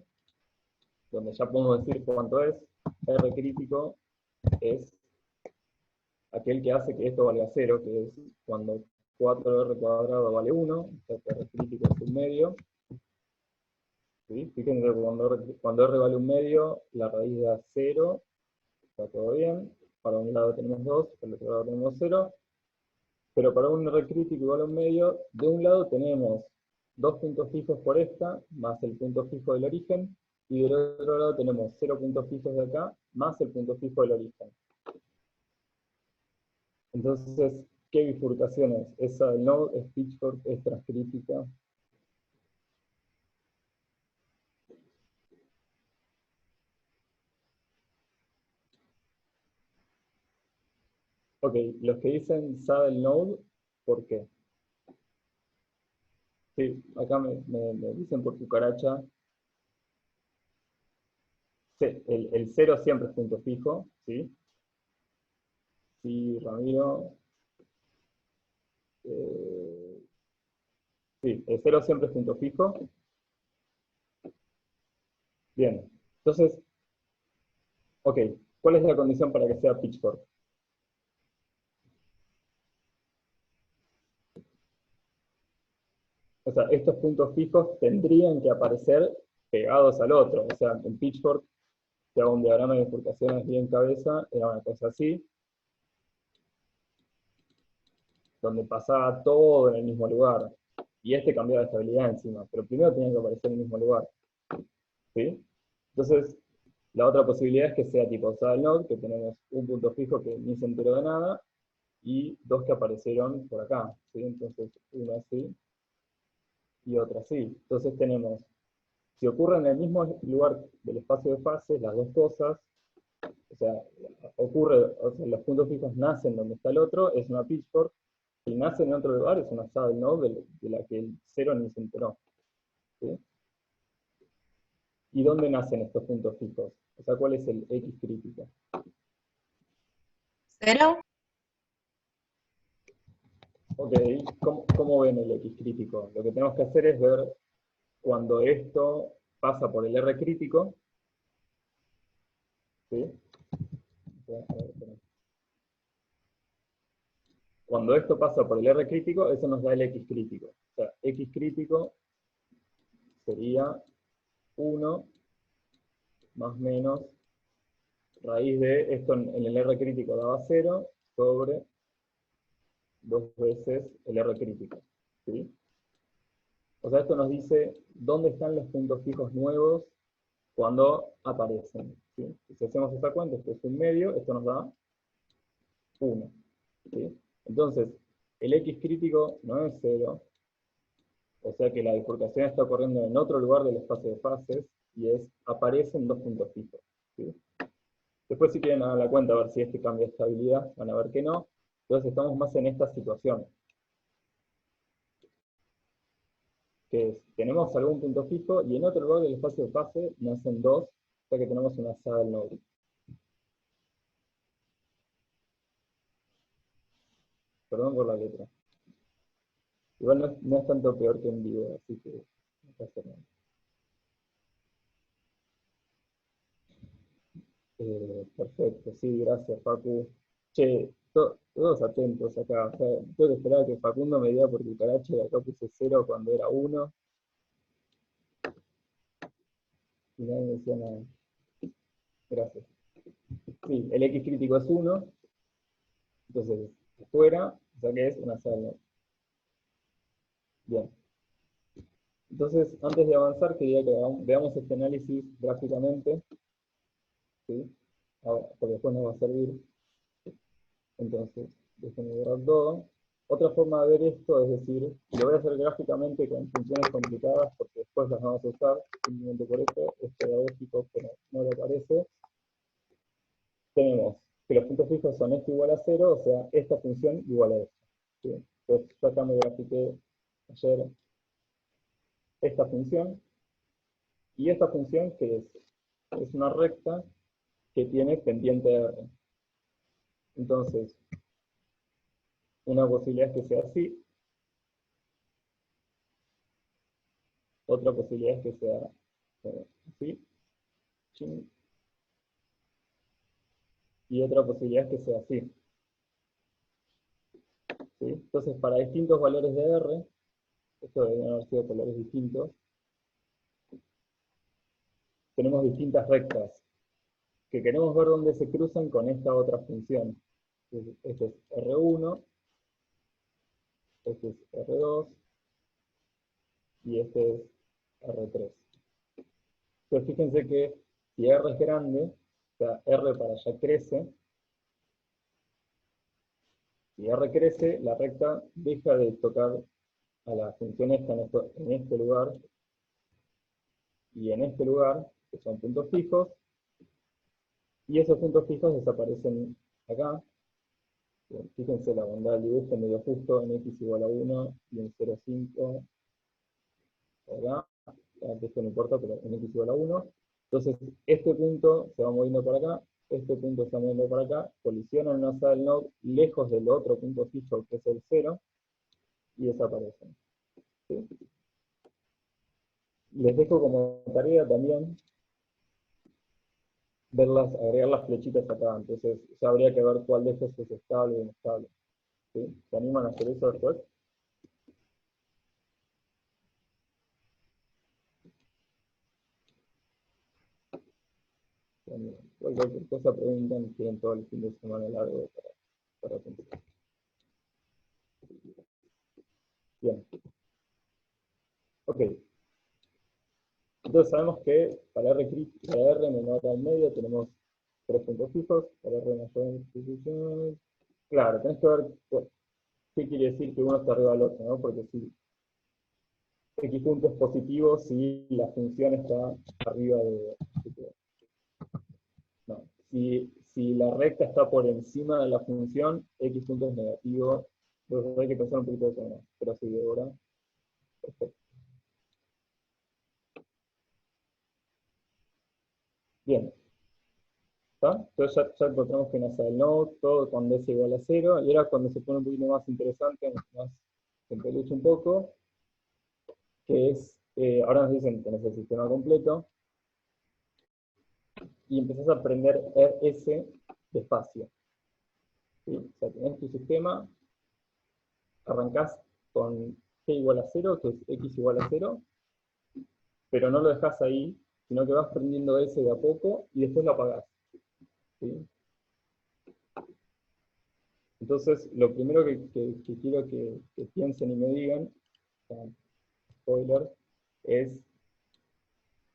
donde ya podemos decir cuánto es, R crítico es aquel que hace que esto valga 0, que es cuando 4r cuadrado vale 1, o sea que R crítico es un medio. ¿Sí? Fíjense que cuando R vale un medio, la raíz da 0, está todo bien. Para un lado tenemos 2, para el otro lado tenemos 0. Pero para un R crítico igual a un medio, de un lado tenemos dos puntos fijos por esta, más el punto fijo del origen, y del otro lado tenemos 0 puntos fijos de acá, más el punto fijo del origen. Entonces, ¿qué bifurcación es? Esa del node es Pitchfork, es transcrítica. Ok, los que dicen saddle node, ¿por qué? Sí, acá me dicen por cucaracha. Sí, el 0 siempre es punto fijo, ¿sí? Sí, Ramiro. Sí, el 0 siempre es punto fijo. Bien, entonces, ok, ¿cuál es la condición para que sea pitchfork? O sea, estos puntos fijos tendrían que aparecer pegados al otro. O sea, en pitchfork, si hago un diagrama de bifurcaciones bien cabeza, era una cosa así, donde pasaba todo en el mismo lugar. Y este cambiaba de estabilidad encima, pero primero tenía que aparecer en el mismo lugar. ¿Sí? Entonces, la otra posibilidad es que sea tipo saddle node, que tenemos un punto fijo que ni se enteró de nada, y dos que aparecieron por acá. ¿Sí? Entonces, uno así, y otra así. Entonces tenemos, si ocurren en el mismo lugar del espacio de fases, las dos cosas, o sea, o sea, los puntos fijos nacen donde está el otro, es una pitchfork, si nace en otro lugar es una saddle node de la que el 0 ni se enteró. ¿Sí? ¿Y dónde nacen estos puntos fijos? O sea, ¿cuál es el X crítico? ¿Cero? Ok, ¿cómo ven el X crítico? Lo que tenemos que hacer es ver cuando esto pasa por el R crítico, ¿sí? Cuando esto pasa por el R crítico, eso nos da el X crítico. O sea, X crítico sería 1 más menos raíz de esto en el R crítico daba 0 sobre 2 veces el R crítico. ¿Sí? O sea, esto nos dice dónde están los puntos fijos nuevos cuando aparecen. ¿Sí? Si hacemos esta cuenta, esto es un medio, esto nos da 1. ¿Sí? Entonces, el X crítico no es 0, o sea que la bifurcación está ocurriendo en otro lugar del espacio de fases, y aparecen dos puntos fijos. ¿Sí? Después si quieren hagan la cuenta a ver si este cambia de estabilidad, van a ver que no. Entonces estamos más en esta situación. Que es, tenemos algún punto fijo, y en otro lugar del espacio de fase nacen dos, o sea que tenemos una saddle node. Perdón por la letra. Igual no es tanto peor que en vivo, así que no pasa nada. Perfecto, sí, gracias, Facu. Che, todos atentos acá. O sea, tengo que esperar a que Facundo me diga porque Carache acá puse 0 cuando era 1 y nadie me decía nada. Gracias. Sí, el X crítico es 1, entonces fuera, o sea que es una sala. Bien. Entonces, antes de avanzar, quería que veamos este análisis gráficamente, ¿sí? Ahora, porque después nos va a servir. Entonces, déjenme borrar todo. Otra forma de ver esto es decir, lo voy a hacer gráficamente con funciones complicadas porque después las vamos a usar, simplemente por eso es pedagógico, pero no lo parece. Tenemos que los puntos fijos son esto igual a 0, o sea, esta función igual a esto. ¿Sí? Entonces, yo acá me grafiqué ayer esta función, y esta función que es una recta que tiene pendiente R. Entonces, una posibilidad es que sea así, otra posibilidad es que sea así, chin, y otra posibilidad es que sea así. ¿Sí? Entonces, para distintos valores de R, esto deben haber sido colores distintos, tenemos distintas rectas, que queremos ver dónde se cruzan con esta otra función. Entonces, este es R1, este es R2, y este es R3. Entonces fíjense que si R es grande, o sea, R para allá crece, si R crece, la recta deja de tocar a la función esta en este lugar, y en este lugar, que son puntos fijos, y esos puntos fijos desaparecen acá. Fíjense la bondad del dibujo medio justo en x igual a 1 y en 0,5 acá. Esto no importa, pero en x igual a 1. Entonces, este punto se va moviendo para acá, este punto se va moviendo para acá, colisionan en una saddle node lejos del otro punto fijo que es el 0, y desaparecen. ¿Sí? Les dejo como tarea también agregar las flechitas acá, entonces ya habría que ver cuál de estos es estable o inestable. ¿Sí? ¿Se animan a hacer eso después? Cualquier cosa preguntan, tienen todo el fin de semana largo para pensar. Bien. Ok. Entonces sabemos que para R menor al medio tenemos 3 puntos fijos, para R mayor, claro, tenés que ver qué quiere decir que uno está arriba del otro, ¿no? Porque si X punto es positivo, si la función está arriba de... No, si la recta está por encima de la función, X punto es negativo, entonces hay que pensar un poquito de eso, ¿no? Pero sí, ahora, perfecto. Bien. ¿Está? Entonces ya encontramos que nos el node, todo cuando es igual a 0, y ahora cuando se pone un poquito más interesante, más se empelucha un poco, que es, ahora nos dicen que tenés el sistema completo, y empezás a aprender S despacio. ¿Sí? O sea, tenés tu sistema, arrancás con G igual a 0, que es X igual a 0, pero no lo dejás ahí, sino que vas aprendiendo S de a poco, y después lo apagás. ¿Sí? Entonces, lo primero que quiero que piensen y me digan, spoiler, es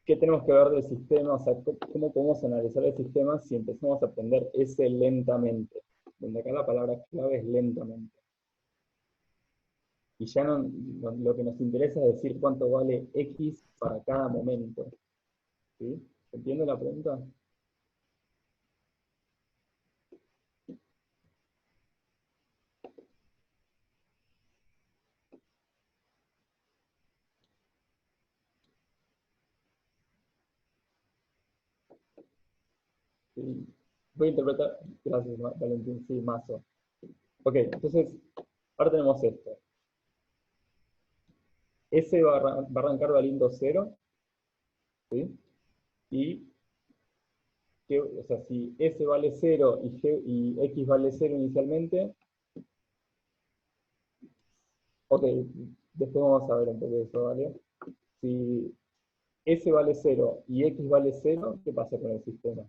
qué tenemos que ver del sistema, o sea, cómo podemos analizar el sistema si empezamos a aprender S lentamente, donde acá la palabra clave es lentamente. Y ya lo que nos interesa es decir cuánto vale X para cada momento. ¿Sí? ¿Entiende la pregunta? Sí. Voy a interpretar, gracias Valentín, sí, mazo. Ok, entonces, Ahora tenemos esto. S va a arrancar valiendo 0, ¿sí? Y, o sea, si S vale 0 y X vale 0 inicialmente, ok, después vamos a ver un poco de eso, ¿vale? Si S vale 0 y X vale 0, ¿qué pasa con el sistema?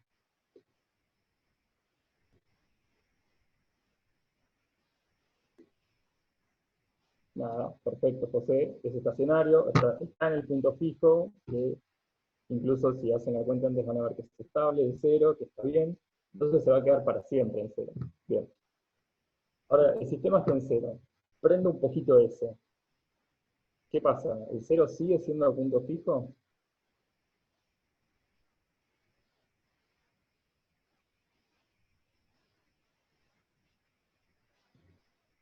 Nada, perfecto, José, es estacionario, está en el punto fijo, que incluso si hacen la cuenta antes van a ver que es estable, de 0, que está bien, entonces se va a quedar para siempre en 0. Bien. Ahora, el sistema está en 0. Prendo un poquito S. ¿Qué pasa? ¿El 0 sigue siendo el punto fijo?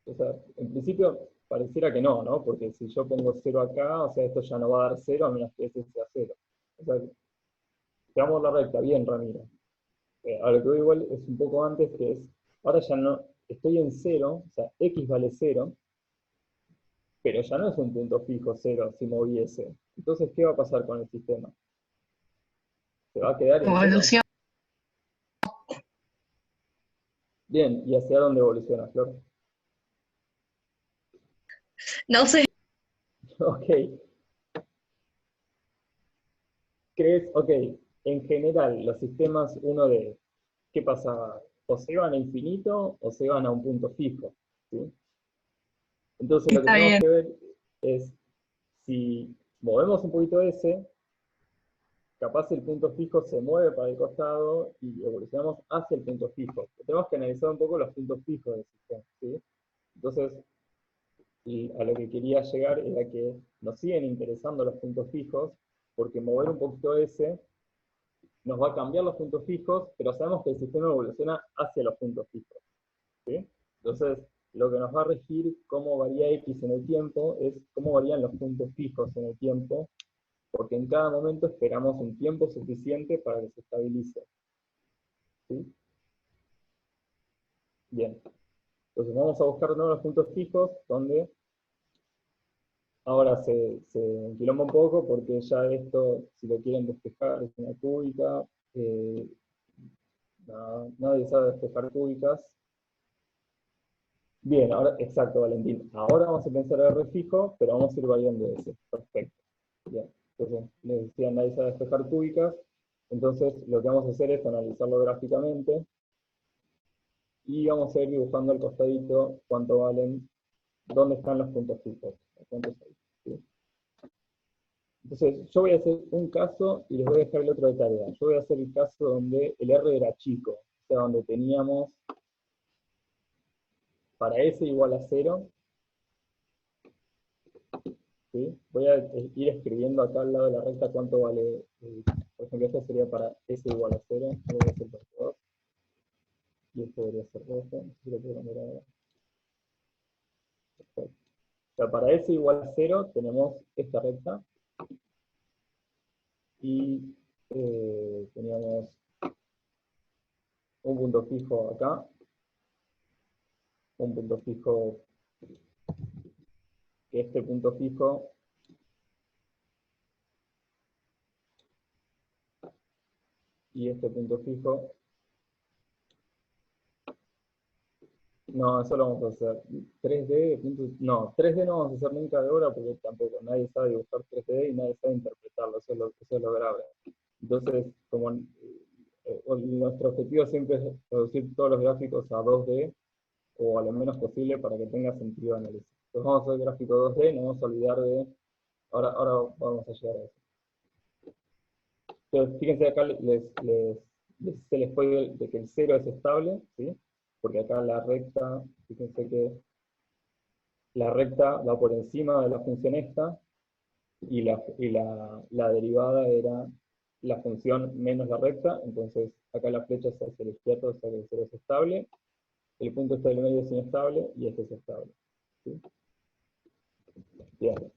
O sea, en principio pareciera que no, ¿no? Porque si yo pongo 0 acá, o sea, esto ya no va a dar 0 a menos que S sea 0. O sea, veamos la recta, bien, Ramiro. A lo que voy igual es un poco antes, que es, ahora ya no, estoy en 0, o sea, X vale 0, pero ya no es un punto fijo 0 si moviese. Entonces, ¿qué va a pasar con el sistema? ¿Se va a quedar en 0? Evolución. Bien, ¿y hacia dónde evoluciona, Flor? No sé. Ok. ¿Crees? Ok, en general, los sistemas 1D, ¿qué pasa? O se van a infinito o se van a un punto fijo, ¿sí? Entonces lo que Está tenemos bien. que ver es, si movemos un poquito S, capaz el punto fijo se mueve para el costado y evolucionamos hacia el punto fijo. Tenemos que analizar un poco los puntos fijos del sistema, ¿sí? Entonces, y a lo que quería llegar era que nos siguen interesando los puntos fijos, porque mover un poquito S nos va a cambiar los puntos fijos, pero sabemos que el sistema evoluciona hacia los puntos fijos, ¿sí? Entonces, lo que nos va a regir cómo varía X en el tiempo es cómo varían los puntos fijos en el tiempo, porque en cada momento esperamos un tiempo suficiente para que se estabilice, ¿sí? Bien. Entonces vamos a buscar nuevos puntos fijos, donde ahora se enquilomba un poco, porque ya esto, si lo quieren despejar, es una cúbica. Nadie sabe despejar cúbicas. Bien, ahora, exacto, Valentín. Ahora vamos a pensar R fijo, pero vamos a ir variando ese. Perfecto. Bien. Entonces, les decía, nadie sabe despejar cúbicas. Entonces, lo que vamos a hacer es analizarlo gráficamente. Y vamos a ir dibujando al costadito cuánto valen, dónde están los puntos fijos. ¿Cuántos hay? ¿Sí? Entonces, yo voy a hacer un caso y les voy a dejar el otro de tarea. Yo voy a hacer el caso donde el R era chico, o sea, donde teníamos para S igual a 0, ¿sí? Voy a ir escribiendo acá al lado de la recta cuánto vale, por ejemplo, esto sería para S igual a 0, lo voy a hacer por 2, y esto debería ser rojo, no sé si lo puedo cambiar ahora. Perfecto. O sea, para S igual a 0 tenemos esta recta, y teníamos un punto fijo acá, un punto fijo, que este punto fijo y este punto fijo. No, eso lo vamos a hacer. 3D, no, 3D no vamos a hacer nunca de obra porque tampoco nadie sabe dibujar 3D y nadie sabe interpretarlo, eso es lo grave. Entonces, como nuestro objetivo siempre es reducir todos los gráficos a 2D, o a lo menos posible para que tenga sentido de análisis. Entonces vamos a hacer gráfico 2D, no vamos a olvidar de... Ahora vamos a llegar a eso. Entonces, fíjense acá, se les fue de que el 0 es estable, ¿sí? Porque acá la recta, fíjense que la recta va por encima de la función esta, y la derivada era la función menos la recta, entonces acá la flecha es hacia la izquierda, o sea que el 0 es estable, el punto este del medio es inestable, y este es estable, ¿sí? Bien.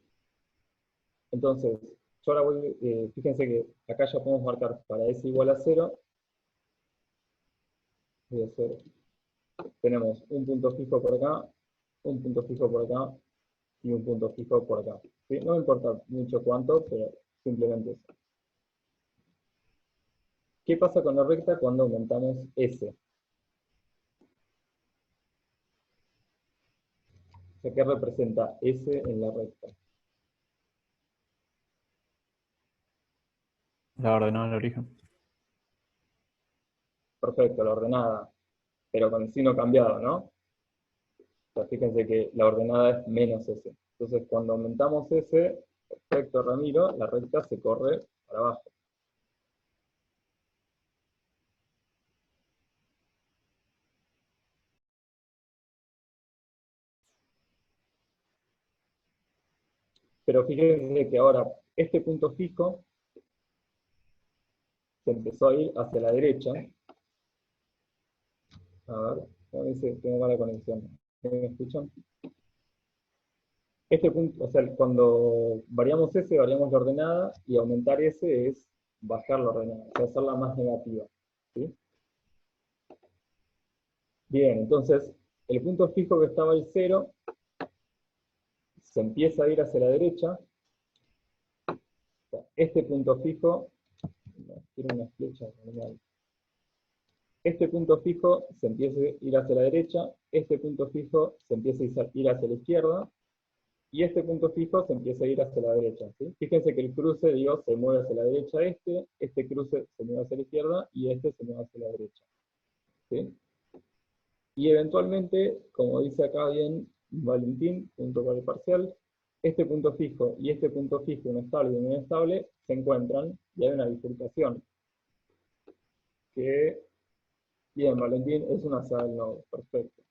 Entonces, yo ahora voy, fíjense que acá ya podemos marcar para S igual a 0, voy a hacer, tenemos un punto fijo por acá, un punto fijo por acá y un punto fijo por acá. ¿Sí? No me importa mucho cuánto, pero simplemente eso. ¿Qué pasa con la recta cuando aumentamos S? O sea, ¿qué representa S en la recta? La ordenada del origen. Perfecto, la ordenada, pero con el signo cambiado, ¿no? O sea, fíjense que la ordenada es menos S. Entonces, cuando aumentamos S, perfecto, Ramiro, la recta se corre para abajo. Pero fíjense que ahora este punto fijo se empezó a ir hacia la derecha. A ver, a veces tengo mala conexión. ¿Me escuchan? Este punto, o sea, cuando variamos S, variamos la ordenada, y aumentar S es bajar la ordenada, o sea, hacerla más negativa. ¿Sí? Bien, entonces, el punto fijo que estaba al 0 se empieza a ir hacia la derecha. O sea, este punto fijo, quiero una flecha normal. Este punto fijo se empieza a ir hacia la derecha, este punto fijo se empieza a ir hacia la izquierda, y este punto fijo se empieza a ir hacia la derecha. ¿Sí? Fíjense que el cruce, digo, se mueve hacia la derecha este cruce se mueve hacia la izquierda, y este se mueve hacia la derecha. ¿Sí? Y eventualmente, como dice acá bien Valentín, punto para el parcial, este punto fijo y este punto fijo, un estable y un inestable, se encuentran, y hay una bifurcación. Que, bien, Valentín, es una sala del nodo, perfecto.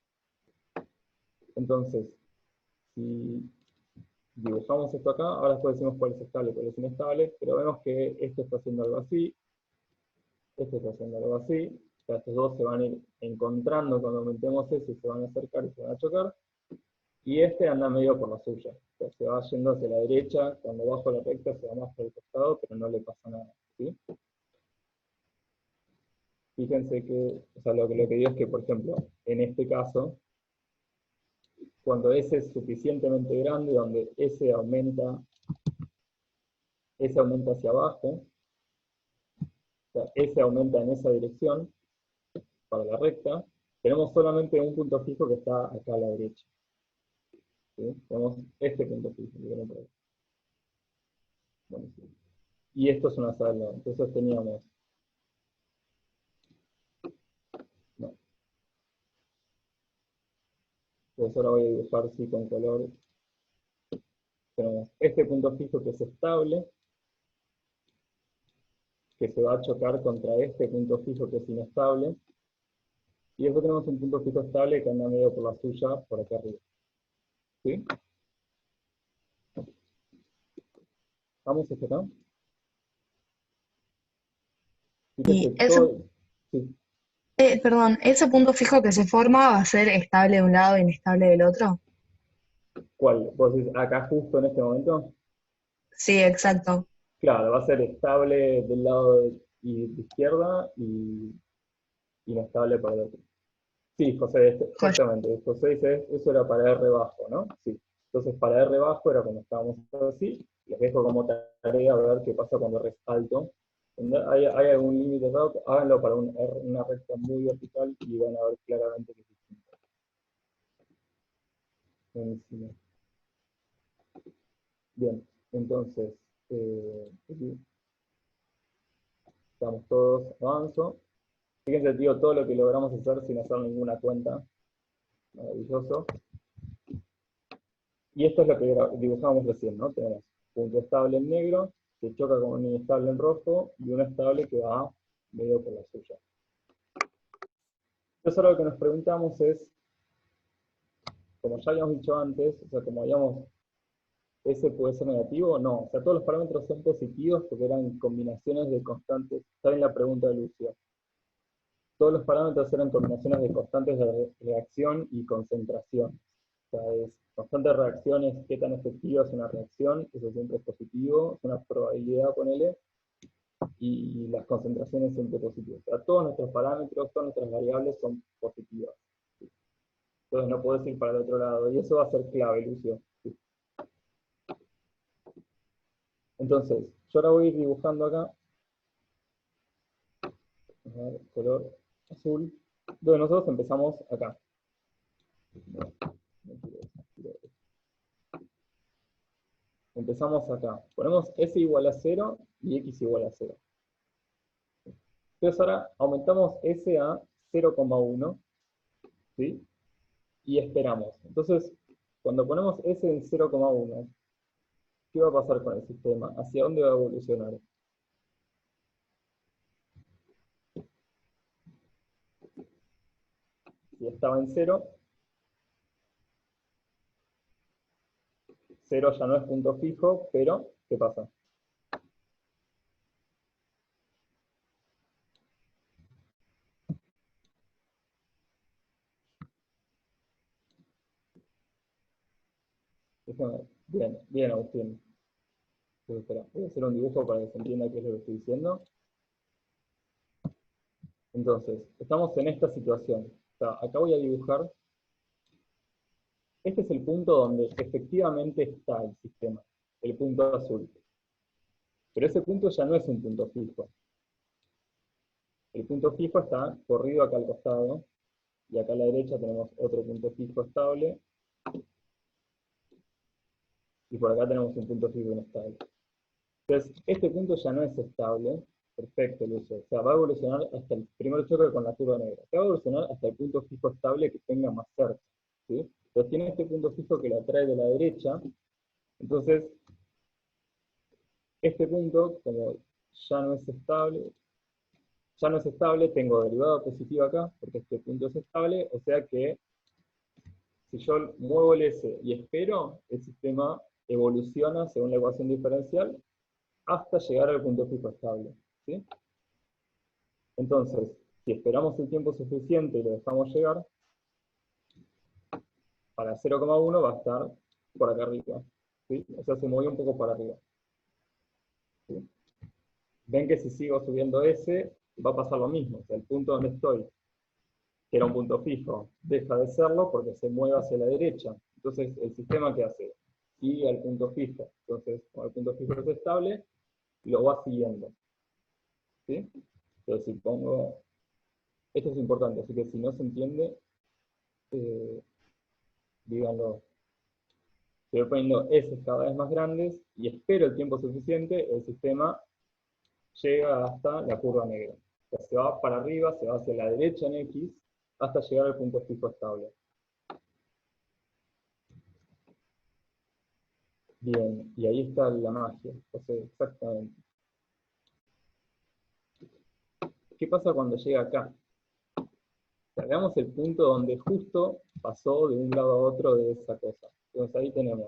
Entonces, si dibujamos esto acá, ahora después decimos cuál es estable y cuál es inestable, pero vemos que esto está haciendo algo así, esto está haciendo algo así, o sea, estos dos se van a ir encontrando cuando aumentemos eso y se van a acercar y se van a chocar, y este anda medio por la suya, o sea, se va yendo hacia la derecha, cuando bajo la recta se va más por el costado, pero no le pasa nada, ¿sí? Fíjense que, o sea, lo que digo es que, por ejemplo, en este caso, cuando S es suficientemente grande, donde S aumenta hacia abajo, o sea, S aumenta en esa dirección, para la recta, tenemos solamente un punto fijo que está acá a la derecha. ¿Sí? Tenemos este punto fijo. Bueno, sí. Y esto es una sala, entonces teníamos... No. Entonces ahora voy a dibujar sí, con color. Tenemos este punto fijo que es estable, que se va a chocar contra este punto fijo que es inestable, y después tenemos un punto fijo estable que anda medio por la suya, por acá arriba. ¿Sí? ¿Vamos hasta acá? Y Fíjense todo... Sí. perdón, ¿ese punto fijo que se forma va a ser estable de un lado e inestable del otro? ¿Cuál? ¿Vos decís acá justo en este momento? Sí, exacto. Claro, va a ser estable del lado de izquierda y inestable para el otro. Sí, José, Joya. exactamente. José dice, eso era para R bajo, ¿no? Sí. Entonces para R bajo era cuando estábamos así. Les dejo como tarea a ver qué pasa cuando R es alto. ¿Hay algún límite dado? Háganlo para una recta muy vertical y van a ver claramente que es distinto. Buenísimo. Bien, entonces, estamos todos, avanzo. Fíjense, tío, todo lo que logramos hacer sin hacer ninguna cuenta. Maravilloso. Y esto es lo que dibujamos recién, ¿no? Tenemos punto estable en negro, que choca con un inestable en rojo, y un estable que va medio por la suya. Entonces ahora lo que nos preguntamos es, como ya habíamos dicho antes, o sea, como habíamos, ¿ese puede ser negativo o no? O sea, todos los parámetros son positivos porque eran combinaciones de constantes. Está en la pregunta de Lucio. Todos los parámetros eran combinaciones de constantes de reacción y concentración. O sea, es constante de reacción es qué tan efectiva es una reacción, eso siempre es positivo, es una probabilidad, ponele, y las concentraciones siempre positivas. O sea, todos nuestros parámetros, todas nuestras variables son positivas. Entonces no podés ir para el otro lado, y eso va a ser clave, Lucio. Sí. Entonces, yo ahora voy a ir dibujando acá, a ver, color azul, donde nosotros empezamos acá. No, no quiero eso. Empezamos acá. Ponemos s igual a 0 y x igual a 0. Entonces ahora aumentamos s a 0,1, ¿sí? Y esperamos. Entonces, cuando ponemos s en 0,1, ¿qué va a pasar con el sistema? ¿Hacia dónde va a evolucionar? Si estaba en 0, 0 ya no es punto fijo, pero ¿qué pasa? Bien, bien, Agustín. Entonces, espera, voy a hacer un dibujo para que se entienda qué es lo que estoy diciendo. Entonces, estamos en esta situación. O sea, acá voy a dibujar. Este es el punto donde efectivamente está el sistema, el punto azul. Pero ese punto ya no es un punto fijo. El punto fijo está corrido acá al costado, y acá a la derecha tenemos otro punto fijo estable, y por acá tenemos un punto fijo inestable. Entonces, este punto ya no es estable. Perfecto, Lucio. O sea, va a evolucionar hasta el primer choque con la curva negra. Va a evolucionar hasta el punto fijo estable que tenga más cerca, ¿sí? Entonces tiene este punto fijo que lo atrae de la derecha. Entonces, este punto, como ya no es estable, tengo derivada positiva acá, porque este punto es estable, o sea que si yo muevo el S y espero, el sistema evoluciona según la ecuación diferencial hasta llegar al punto fijo estable, ¿sí? Entonces, si esperamos el tiempo suficiente y lo dejamos llegar, para 0,1 va a estar por acá arriba, ¿sí? O sea, se movió un poco para arriba, ¿sí? Ven que si sigo subiendo S, va a pasar lo mismo. O sea, el punto donde estoy, que era un punto fijo, deja de serlo porque se mueve hacia la derecha. Entonces, ¿el sistema qué hace? Sigue al punto fijo. Entonces, como el punto fijo es estable, lo va siguiendo, ¿sí? Entonces, si pongo... Esto es importante, así que si no se entiende, díganlo. Si voy poniendo S cada vez más grandes y espero el tiempo suficiente, el sistema llega hasta la curva negra. O sea, se va para arriba, se va hacia la derecha en X, hasta llegar al punto fijo estable. Bien, y ahí está la magia. O sea, exactamente. ¿Qué pasa cuando llega acá? O sea, veamos el punto donde justo pasó de un lado a otro de esa cosa. Entonces ahí tenemos.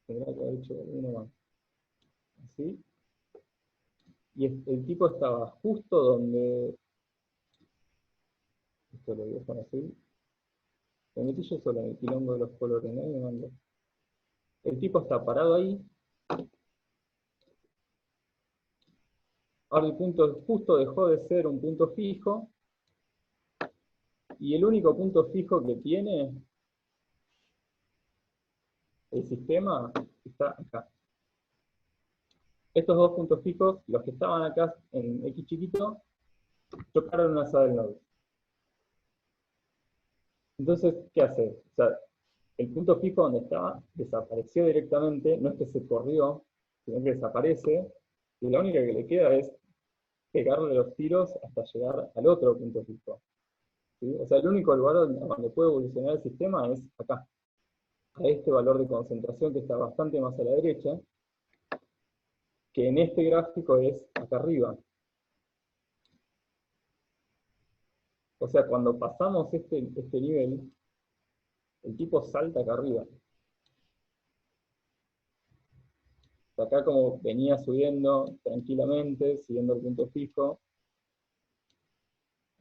Tendrá que haber hecho uno más. Así. Y el tipo estaba justo donde... Esto lo voy a poner así. Me metí yo solo en el quilombo de los colores, ¿no? Me mando. El tipo está parado ahí. Ahora el punto justo dejó de ser un punto fijo. Y el único punto fijo que tiene el sistema está acá. Estos dos puntos fijos, los que estaban acá en X chiquito, chocaron una saddle node. Entonces, ¿qué hace? O sea, el punto fijo donde estaba desapareció directamente, no es que se corrió, sino que desaparece, y la única que le queda es pegarle los tiros hasta llegar al otro punto fijo, ¿sí? O sea, el único lugar donde puede evolucionar el sistema es acá, a este valor de concentración que está bastante más a la derecha, que en este gráfico es acá arriba. O sea, cuando pasamos este nivel, el tipo salta acá arriba. Acá como venía subiendo tranquilamente, siguiendo el punto fijo,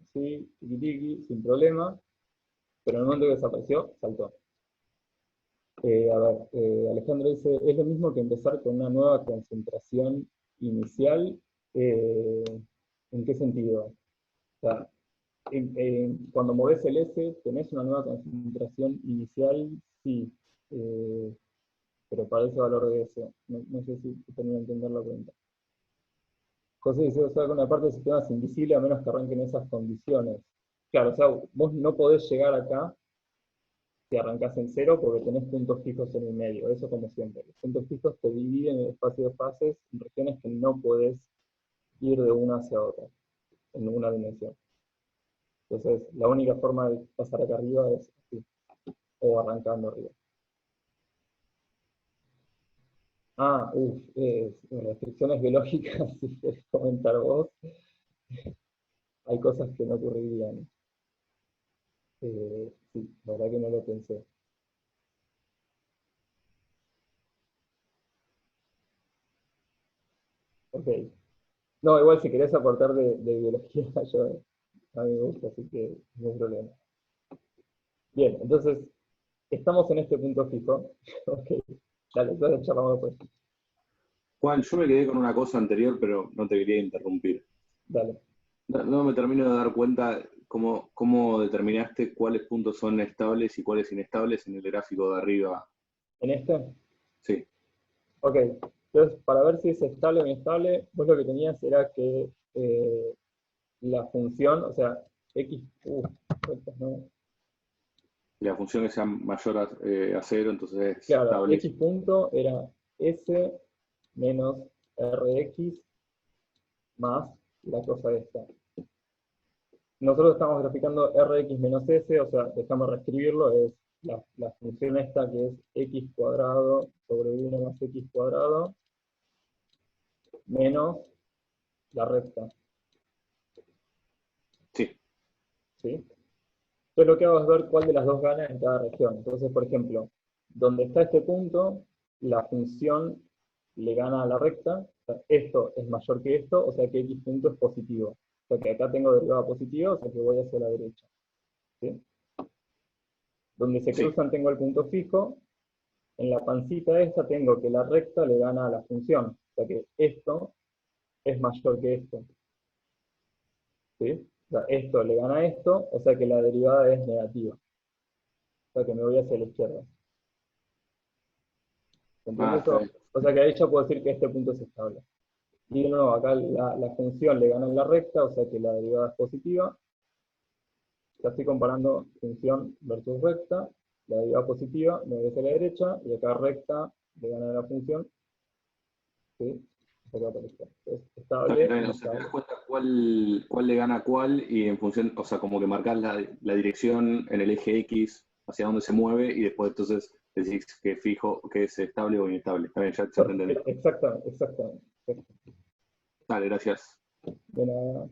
así, tiki tiki, sin problema, pero en el momento que desapareció, saltó. Alejandro dice, es lo mismo que empezar con una nueva concentración inicial. ¿En qué sentido? O sea, cuando movés el S, ¿tenés una nueva concentración inicial? Sí, pero para ese valor de S. No sé si termino de entender la pregunta. José dice, o sea, que una parte del sistema es invisible a menos que arranquen esas condiciones. Claro, o sea, vos no podés llegar acá si arrancás en cero porque tenés puntos fijos en el medio, eso como siempre. Los puntos fijos te dividen el espacio de fases en regiones que no podés ir de una hacia otra, en una dimensión. Entonces, la única forma de pasar acá arriba es así, o arrancando arriba. Restricciones biológicas, si querés comentar vos, hay cosas que no ocurrirían. Sí, la verdad que no lo pensé. Ok. No, igual si querés aportar de biología, a mí me gusta, así que no hay problema. Bien, entonces, estamos en este punto fijo. Ok, dale, entonces charlamos después. Juan, yo me quedé con una cosa anterior, pero no te quería interrumpir. Dale. No me termino de dar cuenta cómo determinaste cuáles puntos son estables y cuáles inestables en el gráfico de arriba. ¿En este? Sí. Ok, entonces para ver si es estable o inestable, vos lo que tenías era que la función, o sea, x, no. La función que sea mayor a 0, entonces es Claro, estable. x punto era s menos rx más la cosa esta. Nosotros estamos graficando rx menos s, o sea, déjame reescribirlo, es la función esta que es x cuadrado sobre 1 más x cuadrado menos la recta. Sí. ¿Sí? Entonces lo que hago es ver cuál de las dos gana en cada región. Entonces, por ejemplo, donde está este punto, la función le gana a la recta, o sea, esto es mayor que esto, o sea que x punto es positivo. O sea que acá tengo derivada positiva, o sea que voy hacia la derecha. ¿Sí? Donde se cruzan tengo el punto fijo, en la pancita esta tengo que la recta le gana a la función, o sea que esto es mayor que esto. ¿Sí? O sea, esto le gana a esto, o sea que la derivada es negativa. O sea que me voy hacia la izquierda. Entonces, o sea que ahí ya puedo decir que este punto es estable. Y de nuevo, acá la función le gana en la recta, o sea que la derivada es positiva. Ya estoy comparando función versus recta, la derivada positiva me voy hacia la derecha, y acá recta le gana a la función. ¿Sí? Acá aparece. Entonces, estable. O sea, te das cuenta cuál le gana a cuál, y en función, o sea, como que marcas la dirección en el eje X hacia dónde se mueve, y después entonces decís que fijo, que es estable o inestable. También ya te entendí. Exactamente. Dale, gracias. De nada.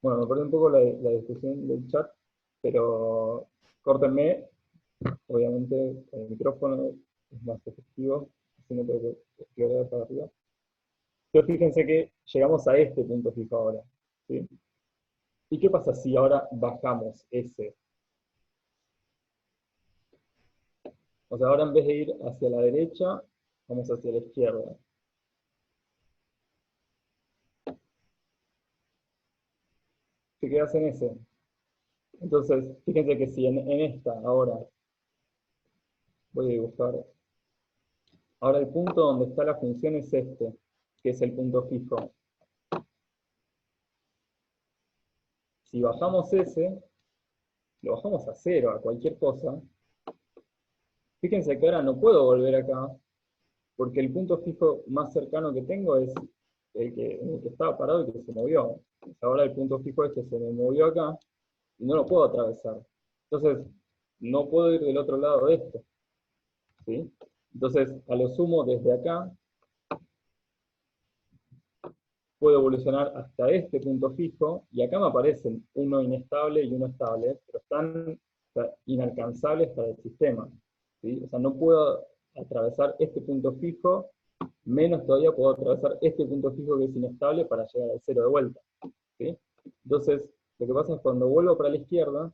Bueno, me perdí un poco la discusión del chat, pero córtenme, obviamente con el micrófono es más efectivo, así no tengo que escribir para arriba. Pero fíjense que llegamos a este punto fijo ahora, ¿sí? ¿Y qué pasa si ahora bajamos ese? O sea, ahora en vez de ir hacia la derecha, vamos hacia la izquierda. ¿Qué quedas en ese? Entonces, fíjense que si en esta ahora voy a dibujar. Ahora el punto donde está la función es este, que es el punto fijo. Si bajamos ese, lo bajamos a 0, a cualquier cosa. Fíjense que ahora no puedo volver acá, porque el punto fijo más cercano que tengo es en el que estaba parado y que se movió. Ahora el punto fijo este se me movió acá, y no lo puedo atravesar. Entonces, no puedo ir del otro lado de esto. ¿Sí? Entonces, a lo sumo desde acá, puedo evolucionar hasta este punto fijo, y acá me aparecen uno inestable y uno estable, pero están inalcanzables para el sistema. ¿Sí? O sea, no puedo atravesar este punto fijo, menos todavía puedo atravesar este punto fijo que es inestable para llegar al cero de vuelta. ¿Sí? Entonces, lo que pasa es cuando vuelvo para la izquierda,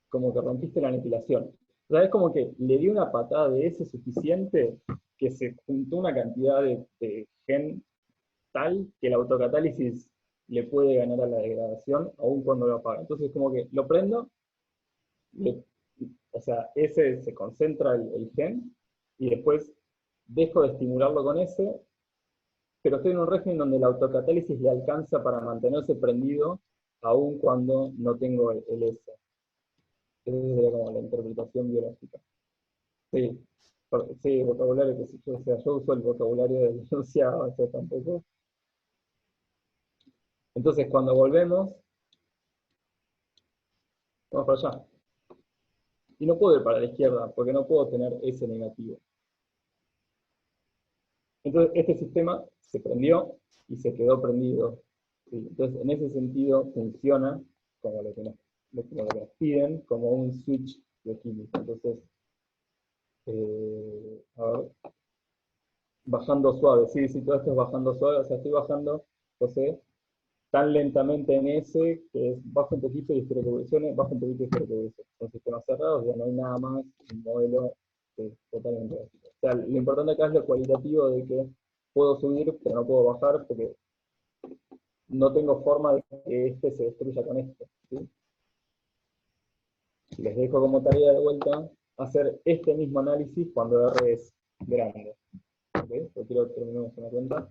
como que rompiste la aniquilación. O sea, es como que le di una patada de S suficiente que se juntó una cantidad de gen tal que la autocatálisis le puede ganar a la degradación aun cuando lo apaga. Entonces como que lo prendo, o sea, ese se concentra el gen, y después dejo de estimularlo con ese, pero estoy en un régimen donde la autocatálisis le alcanza para mantenerse prendido aun cuando no tengo el S. Esa sería como la interpretación biológica. Sí, sí, vocabulario que yo, o sea, yo uso el vocabulario del enunciado, o sea, tampoco. Entonces, cuando volvemos, vamos para allá. Y no puedo ir para la izquierda, porque no puedo tener S negativo. Entonces, este sistema se prendió y se quedó prendido. ¿Sí? Entonces, en ese sentido, funciona como lo que nos piden, como un switch bioquímico. Entonces, a ver, bajando suave, sí, todo esto es bajando suave, o sea, estoy bajando, José, tan lentamente en S, que es bajo un poquito y espero que evolucione, bajo un poquito y espero que evolucione. Con sistemas cerrados ya no hay nada más, un modelo totalmente básico. O sea, lo importante acá es lo cualitativo de que puedo subir, pero no puedo bajar, porque no tengo forma de que este se destruya con este. ¿Sí? Les dejo como tarea de vuelta hacer este mismo análisis cuando R es grande. ¿Okay? Yo quiero que terminemos una cuenta.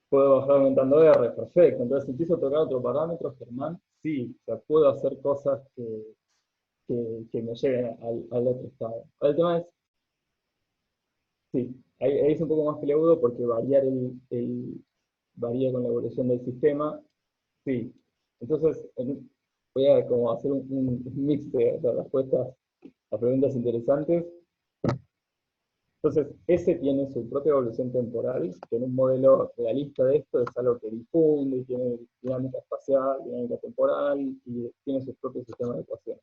Puedo bajar aumentando R, perfecto. Entonces, si empiezo a tocar otro parámetro, Germán, sí, o sea, puedo hacer cosas que me lleven al otro estado. El tema es, sí, ahí es un poco más peleagudo porque varía con la evolución del sistema, sí. Entonces, voy a como hacer un mix de respuestas a preguntas interesantes. Entonces, ese tiene su propia evolución temporal, que en un modelo realista de esto es algo que difunde, y tiene dinámica espacial, dinámica temporal, y tiene sus propios sistemas de ecuaciones.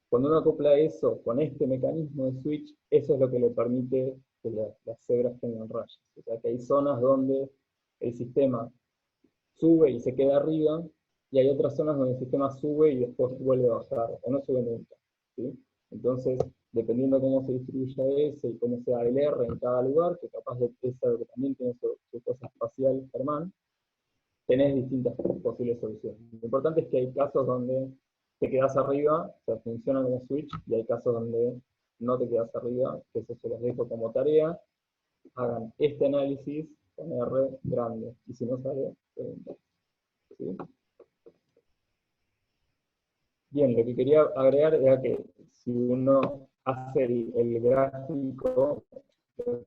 Cuando uno acopla eso con este mecanismo de switch, eso es lo que le permite que las cebras tengan rayas. O sea, que hay zonas donde el sistema sube y se queda arriba, y hay otras zonas donde el sistema sube y después vuelve a bajar, o no sube nunca. ¿Sí? Entonces, dependiendo cómo se distribuya ese y cómo sea el R en cada lugar, que capaz de que también tiene su cosa espacial, Germán, tenés distintas posibles soluciones. Lo importante es que hay casos donde te quedas arriba, o sea, funciona como switch, y hay casos donde no te quedas arriba, que eso se los dejo como tarea. Hagan este análisis con R grande, y si no sale, pregunten. ¿Sí? Bien, lo que quería agregar era que si uno hace el gráfico, o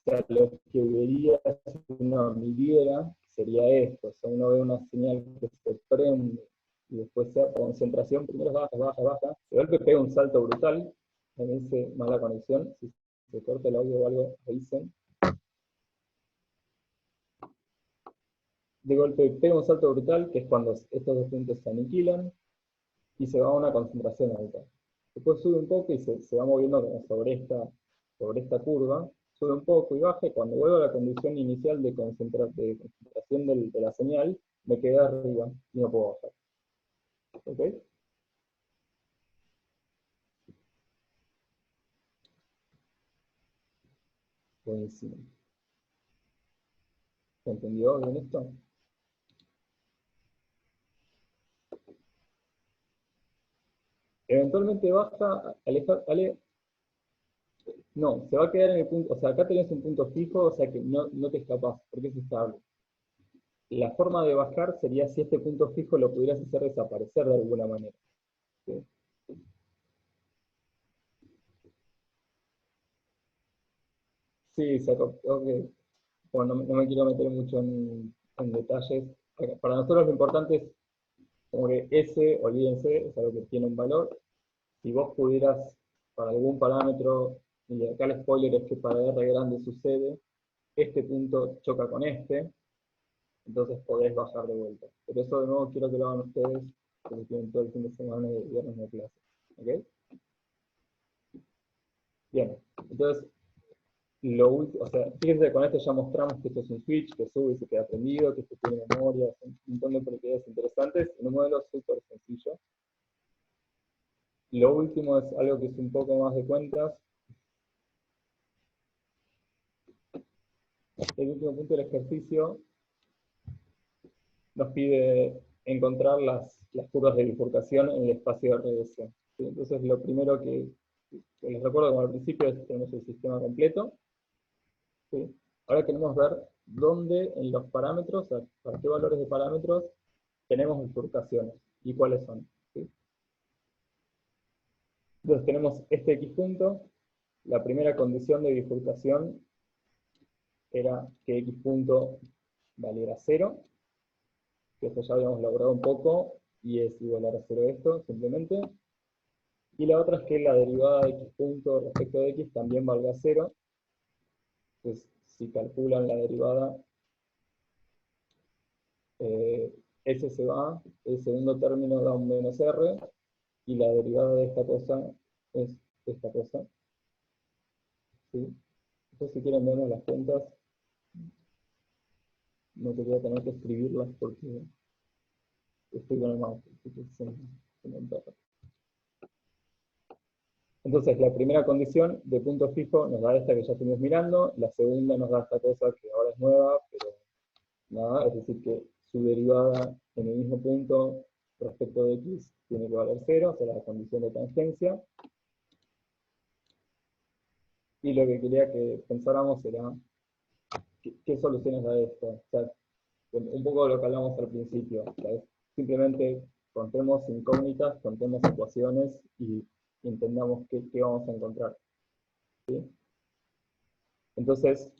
sea, lo que vería si uno midiera sería esto. O sea, uno ve una señal que se prende y después sea concentración, primero baja, baja, baja. De golpe pega un salto brutal, me dice mala conexión, si se corta el audio o algo, avisen. De golpe pega un salto brutal, que es cuando estos dos puntos se aniquilan, y se va a una concentración alta. Después sube un poco y se va moviendo como sobre esta curva, sube un poco y baja, y cuando vuelvo a la condición inicial de concentración de la señal, me quedé arriba y no puedo bajar. ¿Ok? Buenísimo. ¿Se entendió bien esto? Eventualmente baja, no, se va a quedar en el punto, o sea, acá tenés un punto fijo, o sea que no te escapás, porque es estable. La forma de bajar sería si este punto fijo lo pudieras hacer desaparecer de alguna manera. ¿Sí? Sí, ok. Bueno, no me quiero meter mucho en detalles. Para nosotros lo importante es, como que S, olvídense, es algo que tiene un valor. Si vos pudieras, para algún parámetro, y acá el spoiler es que para R grande sucede, este punto choca con este, entonces podés bajar de vuelta. Pero eso de nuevo quiero que lo hagan ustedes, porque tienen todo el fin de semana y el viernes de clase. ¿Ok? Bien, entonces, o sea, fíjense, con esto ya mostramos que esto es un switch, que sube y se queda prendido, que esto tiene memoria, un montón de propiedades interesantes, en un modelo súper sencillo. Lo último es algo que es un poco más de cuentas. El último punto del ejercicio nos pide encontrar las curvas de bifurcación en el espacio RS. ¿Sí? Entonces, lo primero que les recuerdo, como al principio, es que tenemos el sistema completo. ¿Sí? Ahora queremos ver dónde en los parámetros, o sea, para qué valores de parámetros tenemos bifurcaciones y cuáles son. ¿Sí? Entonces tenemos este X punto. La primera condición de bifurcación era que X punto valiera 0. Que esto ya habíamos logrado un poco, y es igual a 0 esto, simplemente. Y la otra es que la derivada de X punto respecto de X también valga 0. Entonces, si calculan la derivada, S se va, el segundo término da un menos R, y la derivada de esta cosa es esta cosa. ¿Sí? Entonces, si quieren vemos las cuentas, no te voy a tener que escribirlas porque estoy con el mouse. Entonces, la primera condición de punto fijo nos da esta que ya estuvimos mirando, la segunda nos da esta cosa que ahora es nueva, pero nada, es decir que su derivada en el mismo punto respecto de X tiene que valer 0, o sea, la condición de tangencia. Y lo que quería que pensáramos era qué soluciones da esto. O sea, un poco de lo que hablamos al principio. O sea, simplemente contemos incógnitas, contemos ecuaciones y entendamos qué vamos a encontrar. ¿Sí? Entonces,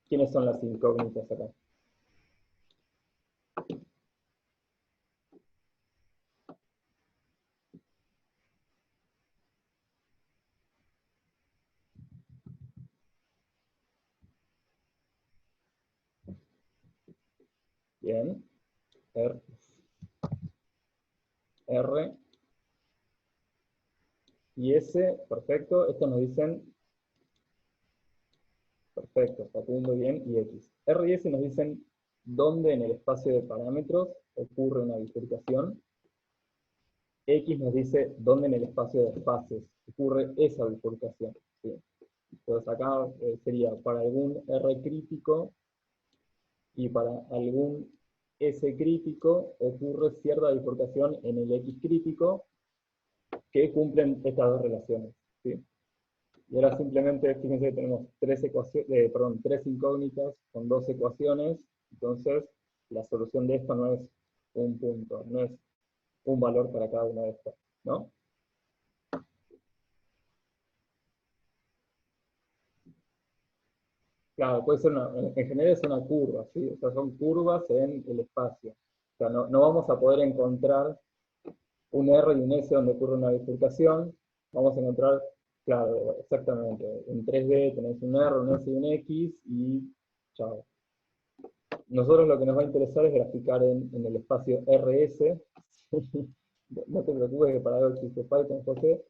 ¿quiénes son las incógnitas acá? Bien. R y S, perfecto. Esto nos dicen, perfecto, Facundo, bien, y X. R y S nos dicen dónde en el espacio de parámetros ocurre una bifurcación. X nos dice dónde en el espacio de fases ocurre esa bifurcación. ¿Sí? Entonces acá sería para algún R crítico y para algún S crítico ocurre cierta bifurcación en el X crítico que cumplen estas dos relaciones. ¿Sí? Y ahora simplemente, fíjense que tenemos tres incógnitas con dos ecuaciones, entonces la solución de esto no es un punto, no es un valor para cada una de estas, ¿no? Claro, puede ser en general es una curva, ¿sí? O sea, son curvas en el espacio. O sea, no vamos a poder encontrar un R y un S donde ocurre una bifurcación, vamos a encontrar, claro, exactamente, en 3D tenés un R, un S y un X, y chao. Nosotros lo que nos va a interesar es graficar en el espacio RS, no te preocupes que para algo existe Python, José,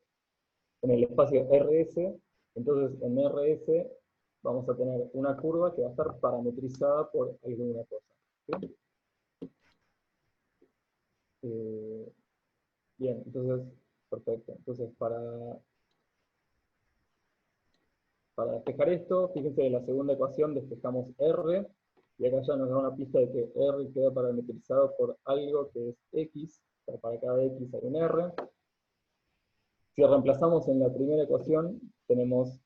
en el espacio RS, entonces en RS vamos a tener una curva que va a estar parametrizada por alguna cosa. ¿Sí? Bien, entonces, perfecto. Entonces, para despejar esto, fíjense que la segunda ecuación despejamos R, y acá ya nos da una pista de que R queda parametrizado por algo que es X, o sea, para cada X hay un R. Si reemplazamos en la primera ecuación, tenemos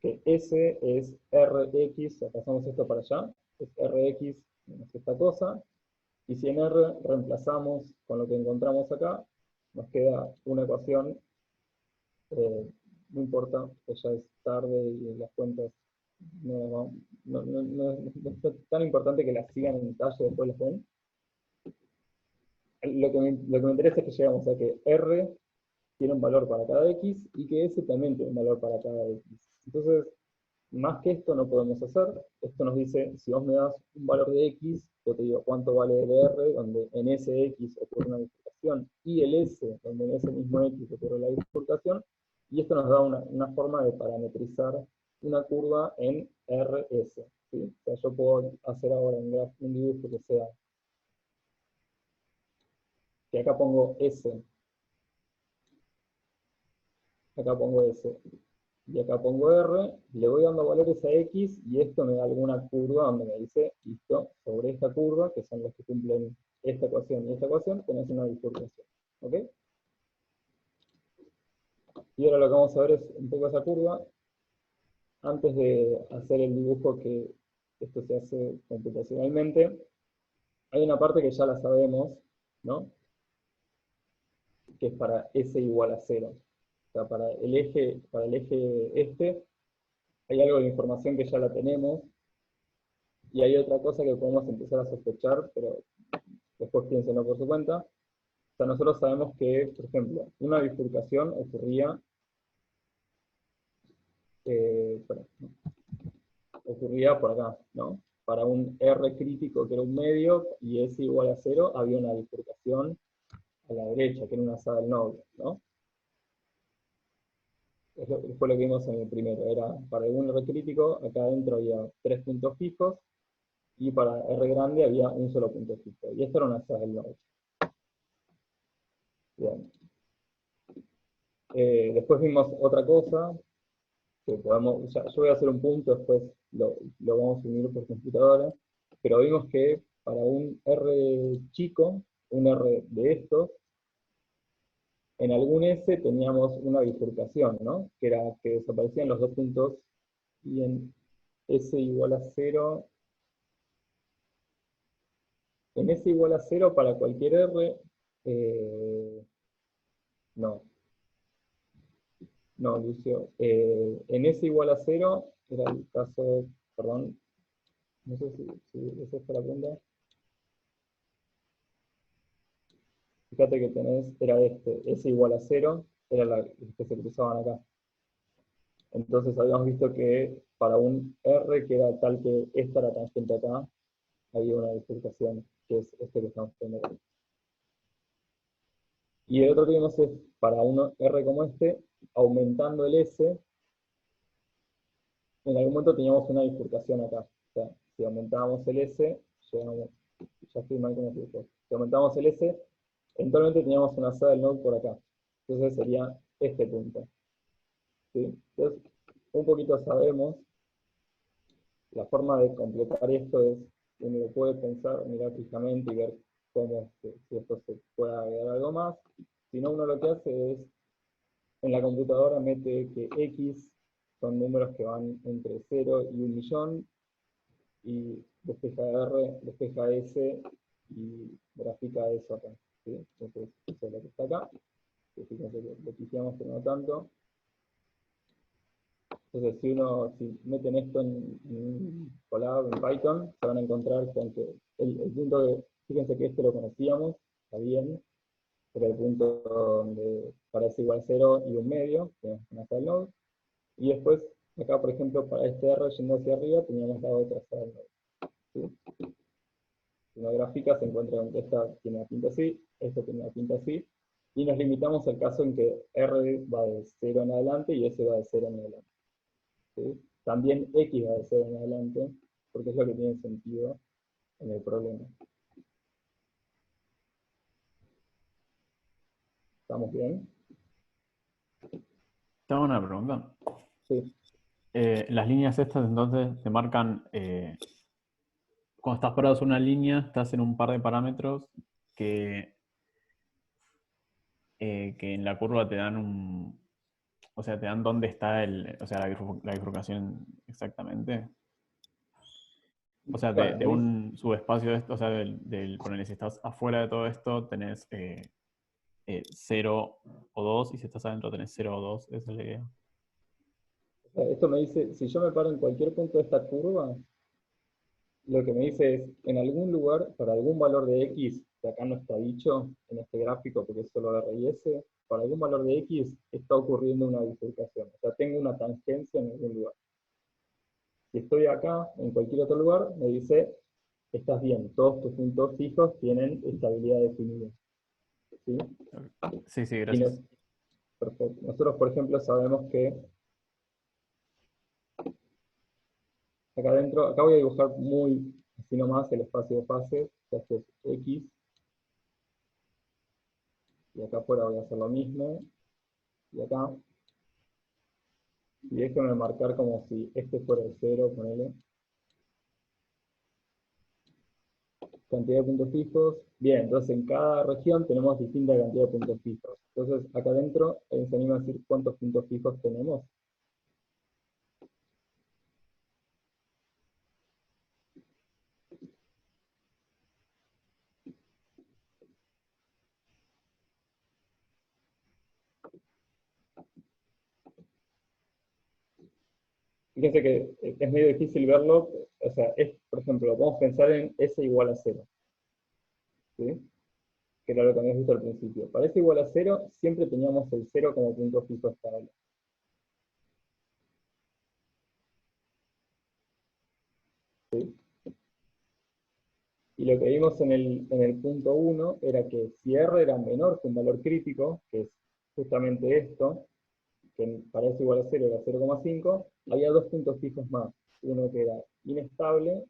que S es Rx, o sea, pasamos esto para allá, es Rx menos esta cosa, y si en R reemplazamos con lo que encontramos acá, nos queda una ecuación, no importa, pues ya es tarde y las cuentas no es tan importante que las sigan en detalle, después las ven. Lo que me interesa es que llegamos a que R tiene un valor para cada X y que S también tiene un valor para cada X. Entonces, más que esto no podemos hacer. Esto nos dice, si vos me das un valor de X, yo te digo cuánto vale el R, donde en ese X ocurre una bifurcación, y el S, donde en ese mismo X ocurre la bifurcación, y esto nos da una forma de parametrizar una curva en RS. ¿Sí? O sea, yo puedo hacer ahora un dibujo que sea, que acá pongo S, acá pongo S. Y acá pongo R, le voy dando valores a X, y esto me da alguna curva donde me dice, listo, sobre esta curva, que son los que cumplen esta ecuación y esta ecuación, tenés una bifurcación. ¿Ok? Y ahora lo que vamos a ver es un poco esa curva. Antes de hacer el dibujo, que esto se hace computacionalmente, hay una parte que ya la sabemos, ¿no? Que es para S igual a 0. O sea, para el eje este, hay algo de información que ya la tenemos, y hay otra cosa que podemos empezar a sospechar, pero después piénsenlo por su cuenta. O sea, nosotros sabemos que, por ejemplo, una bifurcación ocurría por acá, ¿no? Para un R crítico que era un medio y S igual a 0, había una bifurcación a la derecha, que era una saddle node, ¿no? Fue lo que vimos en el primero, era para un R crítico, acá adentro había 3 puntos fijos, y para R grande había un solo punto fijo, y esto era una saddle node. Bien. Después vimos otra cosa, que podemos, yo voy a hacer un punto, después lo vamos a unir por computadora, pero vimos que para un R chico, un R de estos, en algún S teníamos una bifurcación, ¿no? Que era que desaparecían los dos puntos, y en S igual a 0, en S igual a 0 para cualquier R, no, Lucio, en S igual a 0, era el caso, perdón, no sé si es esta la pregunta. Fíjate que era S igual a 0, era los que se cruzaban acá. Entonces habíamos visto que para un R que era tal que esta era tangente acá, había una bifurcación, que es este que estamos viendo acá. Y el otro que vimos es, para un R como este, aumentando el S, en algún momento teníamos una bifurcación acá. O sea, si aumentábamos el S, llegamos, ya estoy mal con el dibujo. Si aumentábamos el S, eventualmente teníamos una saddle node por acá. Entonces sería este punto. ¿Sí? Entonces, un poquito sabemos. La forma de completar esto es, uno lo puede pensar, mirar fijamente y ver cómo, si esto se puede agregar algo más. Si no, uno lo que hace es, en la computadora mete que X son números que van entre 0 y 1.000.000, y despeja R, despeja S, y grafica eso acá. ¿Sí? Entonces, eso es lo que está acá. Que fíjense que lo quisiéramos, pero no tanto. Entonces, si meten esto en Colab, en Python, se van a encontrar con que el punto de, fíjense que este lo conocíamos, está bien, era el punto donde parece igual 0 y un medio, tenemos una saddle node, y después, acá por ejemplo, para este R yendo hacia arriba, teníamos la otra saddle node. ¿Sí? Si uno grafica, se encuentra con que esta tiene una pinta así, esta tiene una pinta así, y nos limitamos al caso en que R va de 0 en adelante y S va de 0 en adelante. ¿Sí? También X va de 0 en adelante, porque es lo que tiene sentido en el problema. ¿Estamos bien? Tengo una pregunta. Sí. Las líneas estas entonces te marcan, cuando estás parado en una línea, estás en un par de parámetros que en la curva te dan o sea, te dan dónde está la bifurcación exactamente. O sea, Claro, de un subespacio de esto, o sea, ponele, si estás afuera de todo esto, tenés 0 o 2, y si estás adentro tenés 0 o 2, esa es la idea. Esto me dice, si yo me paro en cualquier punto de esta curva, lo que me dice es, en algún lugar, para algún valor de X, que acá no está dicho en este gráfico porque es solo R y S, para algún valor de X está ocurriendo una bifurcación. O sea, tengo una tangencia en algún lugar. Si estoy acá, en cualquier otro lugar, me dice, estás bien, todos tus puntos fijos tienen estabilidad definida. ¿Sí? Sí, gracias. Perfecto. Nosotros, por ejemplo, sabemos que acá adentro, acá voy a dibujar muy así nomás el espacio de fases, esto es X, y acá afuera voy a hacer lo mismo, y acá, Y déjenme marcar como si este fuera el 0, ponele. Cantidad de puntos fijos. Bien, entonces en cada región tenemos distinta cantidad de puntos fijos. Entonces acá adentro, ¿alguien se anima a decir cuántos puntos fijos tenemos? Fíjense que es medio difícil verlo, o sea, por ejemplo, podemos pensar en S igual a 0, ¿sí? Que era lo que habíamos visto al principio. Para S igual a 0, siempre teníamos el 0 como punto fijo estable. ¿Sí? Y lo que vimos en el punto 1 era que si R era menor que un valor crítico, que es justamente esto, que para S igual a 0 era 0,5, había dos puntos fijos más. Uno que era inestable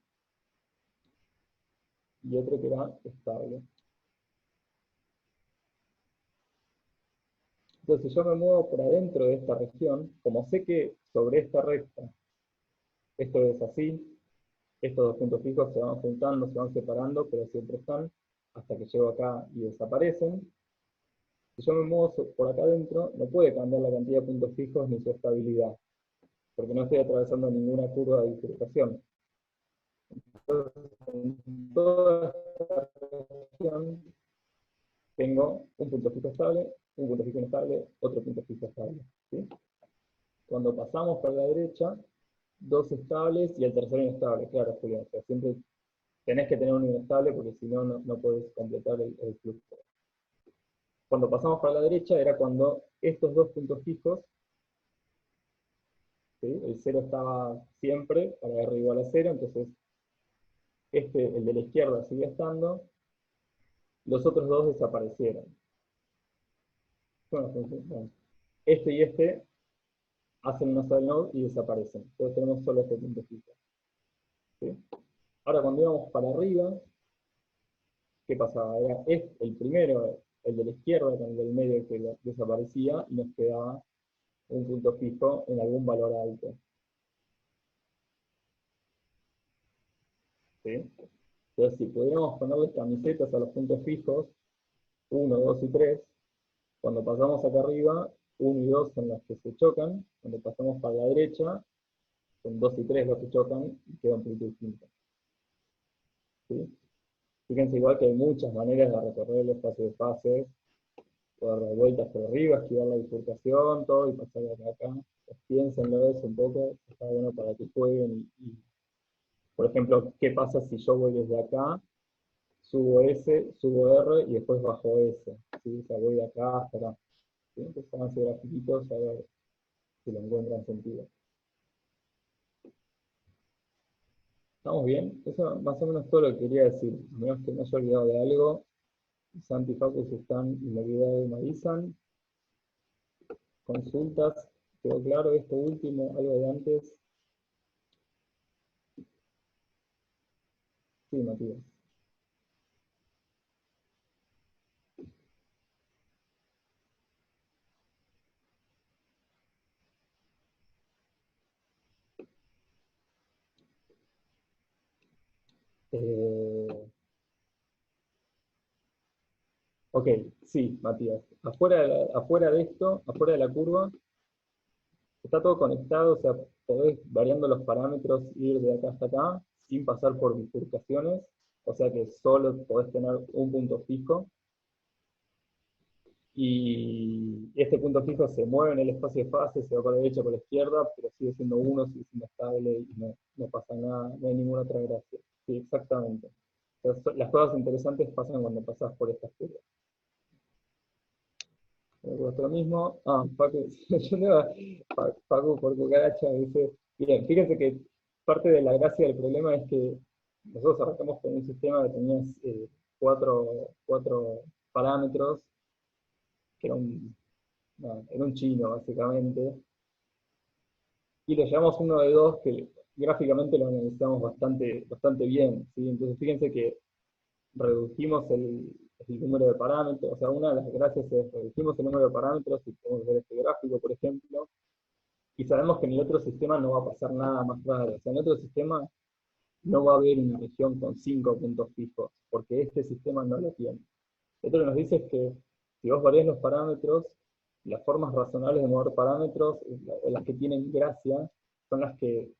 y otro que era estable. Entonces, si yo me muevo por adentro de esta región, como sé que sobre esta recta esto es así, estos dos puntos fijos se van juntando, se van separando, pero siempre están, hasta que llego acá y desaparecen. Si yo me muevo por acá adentro, no puede cambiar la cantidad de puntos fijos ni su estabilidad, porque no estoy atravesando ninguna curva de bifurcación. Entonces, en toda esta región tengo un punto fijo estable, un punto fijo inestable, otro punto fijo estable. ¿Sí? Cuando pasamos para la derecha, dos estables y el tercero inestable. Claro, Julián, o sea, siempre tenés que tener un inestable porque si no, no podés completar el flujo. Cuando pasamos para la derecha era cuando estos dos puntos fijos, ¿sí? El 0 estaba siempre para R igual a 0, entonces el de la izquierda sigue estando, los otros dos desaparecieron. Bueno, este y este hacen una sola node y desaparecen. Entonces tenemos solo este punto fijo. ¿Sí? Ahora cuando íbamos para arriba, ¿qué pasaba? Era el primero, el de la izquierda, con el del medio que desaparecía, y nos quedaba un punto fijo en algún valor alto. ¿Sí? Entonces, si pudiéramos ponerles camisetas a los puntos fijos, 1, 2 y 3, cuando pasamos acá arriba, 1 y 2 son los que se chocan, cuando pasamos para la derecha, son 2 y 3 los que chocan, y queda un punto distinto. ¿Sí? Fíjense igual que hay muchas maneras de recorrer el espacio de fases, poder dar vueltas por arriba, esquivar la bifurcación, todo, y pasar de acá. Pues piénsenlo eso un poco, está bueno para que jueguen. Por ejemplo, ¿qué pasa si yo voy desde acá, subo S, subo R y después bajo S? ¿Sí? O sea, voy de acá hasta acá. ¿Sí? Entonces van a hacer grafiquitos a ver si lo encuentran sentido. ¿Estamos bien? Eso es más o menos todo lo que quería decir. A menos que me haya olvidado de algo. Santi y Facu, si están inolvidados, me avisan. Consultas. ¿Quedó claro esto último? ¿Algo de antes? Sí, Matías. Ok, sí, Matías. Afuera de esto, afuera de la curva, está todo conectado, o sea, podés, variando los parámetros, ir de acá hasta acá, sin pasar por bifurcaciones, o sea que solo podés tener un punto fijo, y este punto fijo se mueve en el espacio de fase, se va por la derecha o por la izquierda, pero sigue siendo uno, sigue siendo estable, y no pasa nada, no hay ninguna otra gracia. Sí, exactamente. Entonces, las cosas interesantes pasan cuando pasás por estas curvas. Lo mismo. Paco, Paco por cucaracha dice, bien, fíjense que parte de la gracia del problema es que nosotros arrancamos con un sistema que tenía cuatro parámetros, que era un chino básicamente, y lo llevamos uno de dos que gráficamente lo analizamos bastante bien, ¿sí? Entonces fíjense que reducimos el número de parámetros, o sea, una de las gracias es reducimos el número de parámetros, y podemos ver este gráfico, por ejemplo, Y sabemos que en el otro sistema no va a pasar nada más raro. O sea, en el otro sistema no va a haber una región con 5 puntos fijos, porque este sistema no lo tiene. Esto lo que nos dice es que si vos variás los parámetros, las formas razonables de mover parámetros, las que tienen gracia, son las que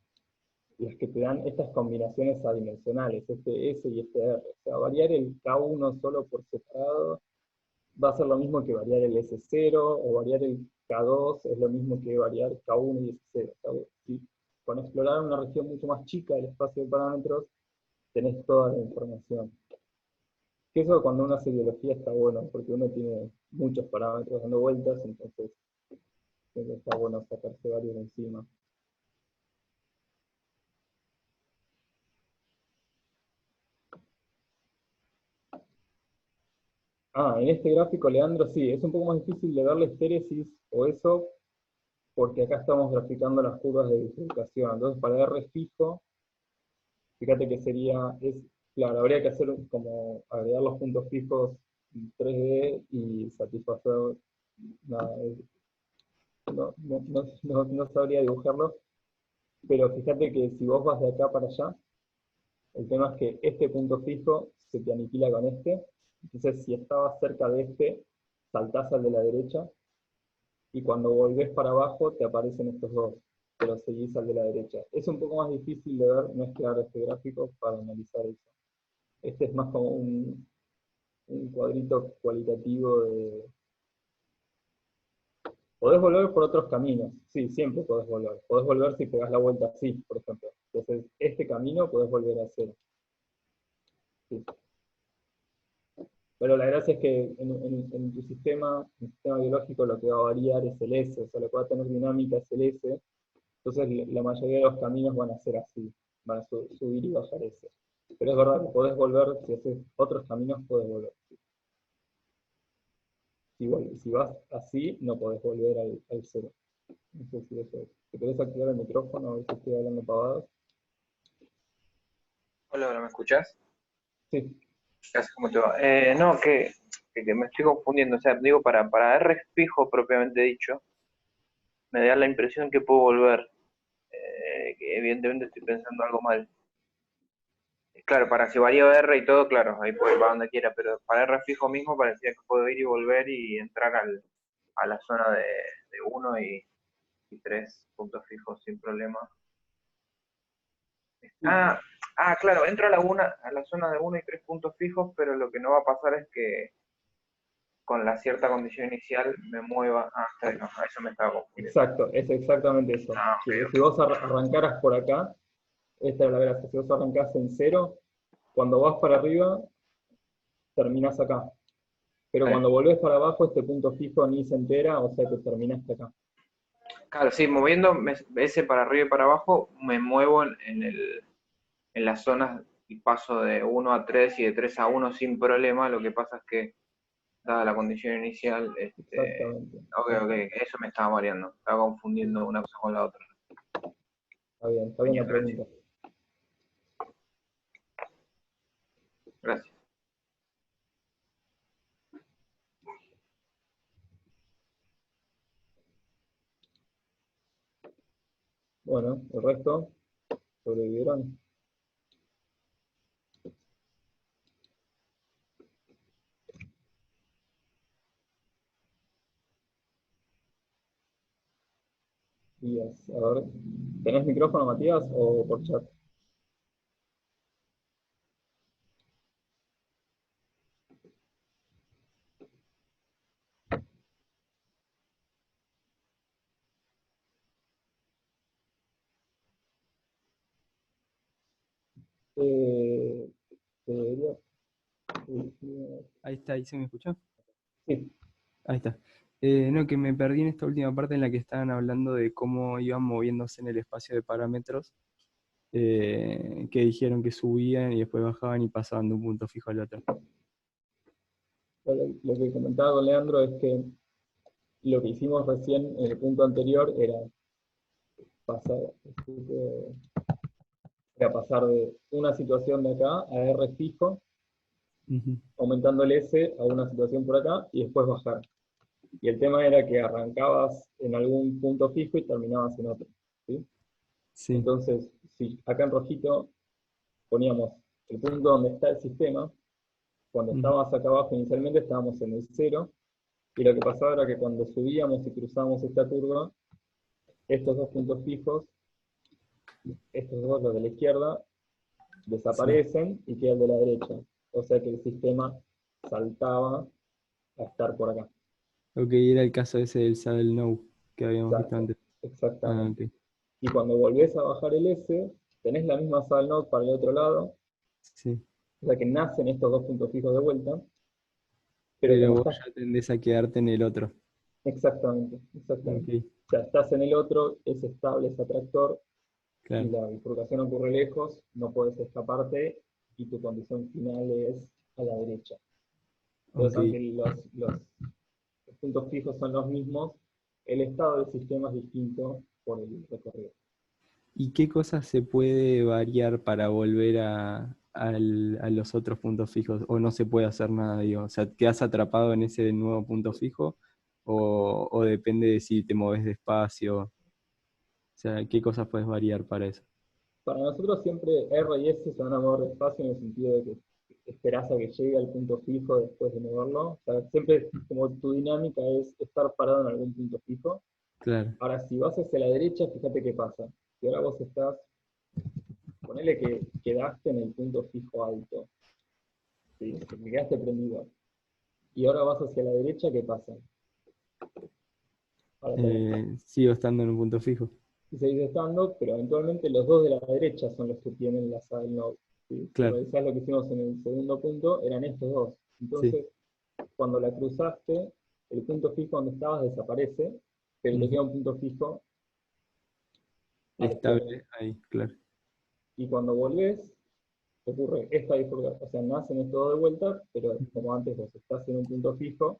te dan estas combinaciones adimensionales, este S y este R. O sea, variar el K1 solo por separado va a ser lo mismo que variar el S0, o variar el K2 es lo mismo que variar K1 y S0. O sea, con explorar una región mucho más chica del espacio de parámetros, tenés toda la información. Que eso cuando uno hace biología está bueno, porque uno tiene muchos parámetros dando vueltas, entonces siempre está bueno sacarse varios de encima. En este gráfico, Leandro, sí, es un poco más difícil de ver la estéresis o eso, porque acá estamos graficando las curvas de bifurcación. Entonces, para R fijo, fíjate que claro, habría que hacer como agregar los puntos fijos en 3D y satisfacer, nada, no sabría dibujarlo, pero fíjate que si vos vas de acá para allá, el tema es que este punto fijo se te aniquila con este, entonces si estabas cerca de este, saltás al de la derecha, y cuando volvés para abajo te aparecen estos dos, pero seguís al de la derecha. Es un poco más difícil de ver, mezclar este gráfico para analizar eso. Este es más como un cuadrito cualitativo de... Podés volver por otros caminos, sí, siempre podés volver. Podés volver si pegás la vuelta así, por ejemplo. Entonces, este camino podés volver a hacer. Sí. Pero la gracia es que en tu sistema, en el sistema biológico, lo que va a variar es el S, o sea, lo que va a tener dinámica es el S. Entonces, la mayoría de los caminos van a ser así, van a subir y bajar S. Pero es verdad que podés volver, si haces otros caminos, podés volver. Si vas así, no podés volver al cero. No sé si eso es. ¿Te querés activar el micrófono? A ver si estoy hablando pavadas. Hola, hola, ¿me escuchás? Sí. ¿Cómo te va? No, que me estoy confundiendo. O sea, digo, para R fijo propiamente dicho, me da la impresión que puedo volver. Que evidentemente estoy pensando algo mal. Claro, para si varío R y todo, claro, ahí puedo ir para donde quiera, pero para R fijo mismo parecía que puedo ir y volver y entrar a la zona de 1 y 3 puntos fijos sin problema. Claro, entro a la zona de 1 y 3 puntos fijos, pero lo que no va a pasar es que con la cierta condición inicial me mueva. No, eso me estaba confundiendo. Exacto, es exactamente eso. Okay. Si vos arrancaras por acá, esta es la gracia, si vos arrancás en 0, cuando vas para arriba, terminás acá. Pero cuando volvés para abajo, este punto fijo ni se entera, o sea que terminaste acá. Claro, sí, moviendo ese para arriba y para abajo, me muevo en las zonas y paso de 1 a 3 y de 3 a 1 sin problema. Lo que pasa es que, dada la condición inicial, Exactamente. Ok, eso me estaba mareando. Estaba confundiendo una cosa con la otra. Está bien la pregunta. Gracias. Bueno, el resto, ¿sobrevivieron? A ver, ¿tenés micrófono, Matías, o por chat? Debería... Ahí está, ¿ahí se me escuchó? Sí. Ahí está. No, que me perdí en esta última parte en la que estaban hablando de cómo iban moviéndose en el espacio de parámetros, que dijeron que subían y después bajaban y pasaban de un punto fijo al otro. Lo que comentaba con Leandro es que lo que hicimos recién en el punto anterior era pasar de una situación de acá a R fijo, aumentando el S a una situación por acá y después bajar. Y el tema era que arrancabas en algún punto fijo y terminabas en otro, ¿sí? Sí. Entonces, si acá en rojito poníamos el punto donde está el sistema, cuando estábamos acá abajo inicialmente estábamos en el 0, y lo que pasaba era que cuando subíamos y cruzábamos esta curva, estos dos puntos fijos, estos dos, los de la izquierda, desaparecen y queda el de la derecha. O sea que el sistema saltaba a estar por acá. Ok, era el caso ese del saddle no que habíamos visto Exacto, antes. exactamente. Ok. Y cuando volvés a bajar el S, tenés la misma saddle node para el otro lado, Sí. o sea que nacen estos dos puntos fijos de vuelta, pero Pero como vos estás... ya tendés a quedarte en el otro. Exactamente, exactamente. Ok, O sea, estás en el otro, es estable, es atractor, y claro. la bifurcación ocurre lejos, no podés escaparte, y tu condición final es a la derecha. Entonces, Ok. aunque los puntos fijos son los mismos, el estado del sistema es distinto por el recorrido. ¿Y qué cosas se puede variar para volver a los otros puntos fijos? ¿O no se puede hacer nada, digo? O sea, ¿quedas atrapado en ese nuevo punto fijo? ¿O depende de si te moves despacio? O sea, ¿qué cosas puedes variar para eso? Para nosotros siempre R y S se van a mover despacio en el sentido de que esperás a que llegue al punto fijo después de moverlo. O sea, siempre como tu dinámica es estar parado en algún punto fijo. Claro. Ahora, si vas hacia la derecha, fíjate qué pasa. Si ahora vos estás, ponele que quedaste en el punto fijo alto, ¿sí? Que te quedaste prendido. Y ahora vas hacia la derecha, ¿qué pasa? Ahora Sigo estando en un punto fijo. y seguís estando, pero eventualmente los dos de la derecha son los que tienen la saddle node, ¿sí? Si Claro. revisás lo que hicimos en el segundo punto, eran estos dos. Sí. Entonces, cuando la cruzaste, el punto fijo donde estabas desaparece, pero te queda un punto fijo a la izquierda. Estable ahí, claro. Y cuando volvés, ocurre esta bifurcación, o sea, nacen estos dos de vuelta, pero como antes vos estás en un punto fijo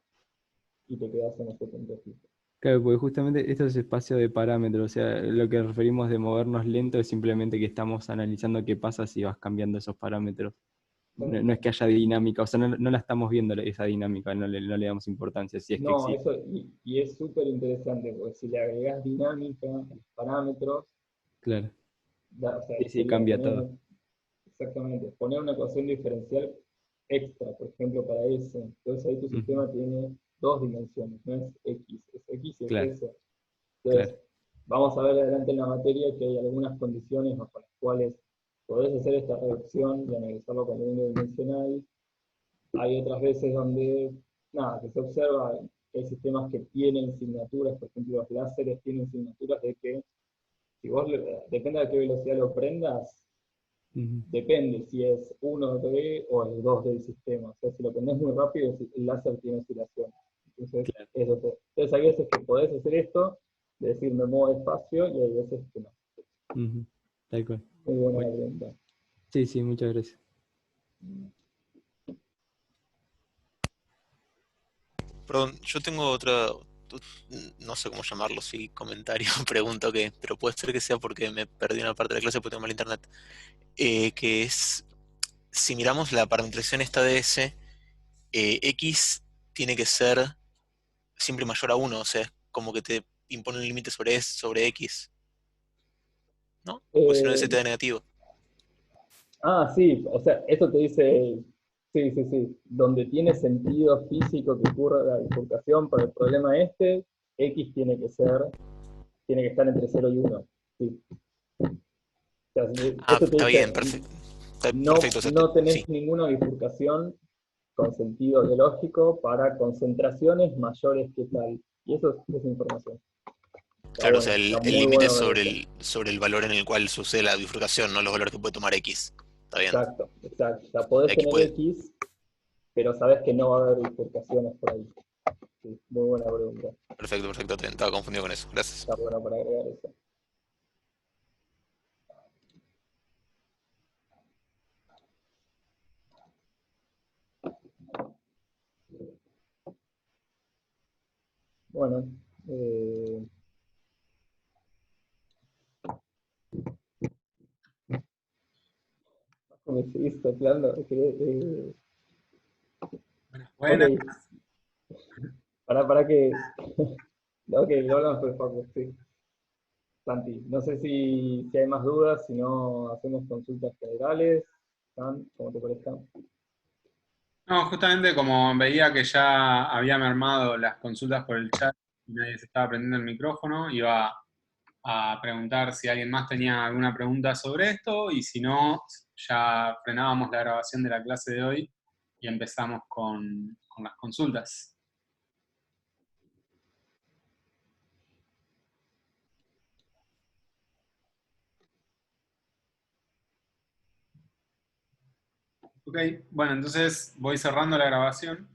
y te quedás en ese punto fijo. Claro, porque justamente esto es espacio de parámetros, o sea, lo que referimos de movernos lento es simplemente que estamos analizando qué pasa si vas cambiando esos parámetros. No es que haya dinámica, o sea, no la estamos viendo esa dinámica, no le damos importancia, si es que No, existe. eso, y es súper interesante, porque si le agregás dinámica a los parámetros, Claro, o sea, sí, sería cambia poner, todo. exactamente, poner una ecuación diferencial extra, por ejemplo, para S. Entonces ahí tu sistema tiene dos dimensiones, no es X, es X y es Claro, S. claro. Entonces, vamos a ver adelante en la materia que hay algunas condiciones bajo las cuales podés hacer esta reducción y analizarlo como unidimensional. Hay otras veces donde, nada, que se observa que hay sistemas que tienen signaturas, por ejemplo, los láseres tienen signaturas de que, si vos, depende de qué velocidad lo prendas, depende si es 1D o el 2D del sistema. O sea, si lo prendés muy rápido, el láser tiene oscilación. Entonces, Claro. Entonces hay veces que podés hacer esto, de decir me muevo despacio, y hay veces que no. Tal cual. Muy buena Bueno, la pregunta. sí, sí, muchas gracias. Perdón, yo tengo no sé cómo llamarlo, si comentario, pregunta que, pero puede ser que sea porque me perdí una parte de la clase porque tengo mal internet. Que es, si miramos la parametrización esta de S, X tiene que ser siempre mayor a 1, o sea, es como que te impone un límite sobre S, sobre X, ¿no? Porque si no, S te da negativo. Sí, o sea, esto te dice, sí, donde tiene sentido físico que ocurra la bifurcación para el problema este, X tiene que estar entre 0 y 1. Sí. O sea, esto te Está dice, bien, perfecto. no, O sea, no tenés sí. ninguna bifurcación con sentido biológico para concentraciones mayores que tal. Y eso es información. Está Claro, o bueno, sea, está el muy límite bueno es ver eso. sobre el valor en el cual sucede la bifurcación, no los valores que puede tomar X. Está bien. Exacto. O sea, podés Aquí tener puede. X, pero sabés que no va a haber bifurcaciones por ahí. Sí, muy buena pregunta. Perfecto, está bien. Estaba confundido con eso. Gracias. Está bueno para agregar eso. Bueno, me seguís soplando. Ok. Para que... Ok, lo hablamos por Facu, sí. Santi, no sé si hay más dudas, si no hacemos consultas generales. San, ¿cómo te parezca? No, justamente como veía que ya había mermado las consultas por el chat y nadie se estaba prendiendo el micrófono, iba a preguntar si alguien más tenía alguna pregunta sobre esto y si no, ya frenábamos la grabación de la clase de hoy y empezamos con las consultas. Ok, bueno, entonces voy cerrando la grabación.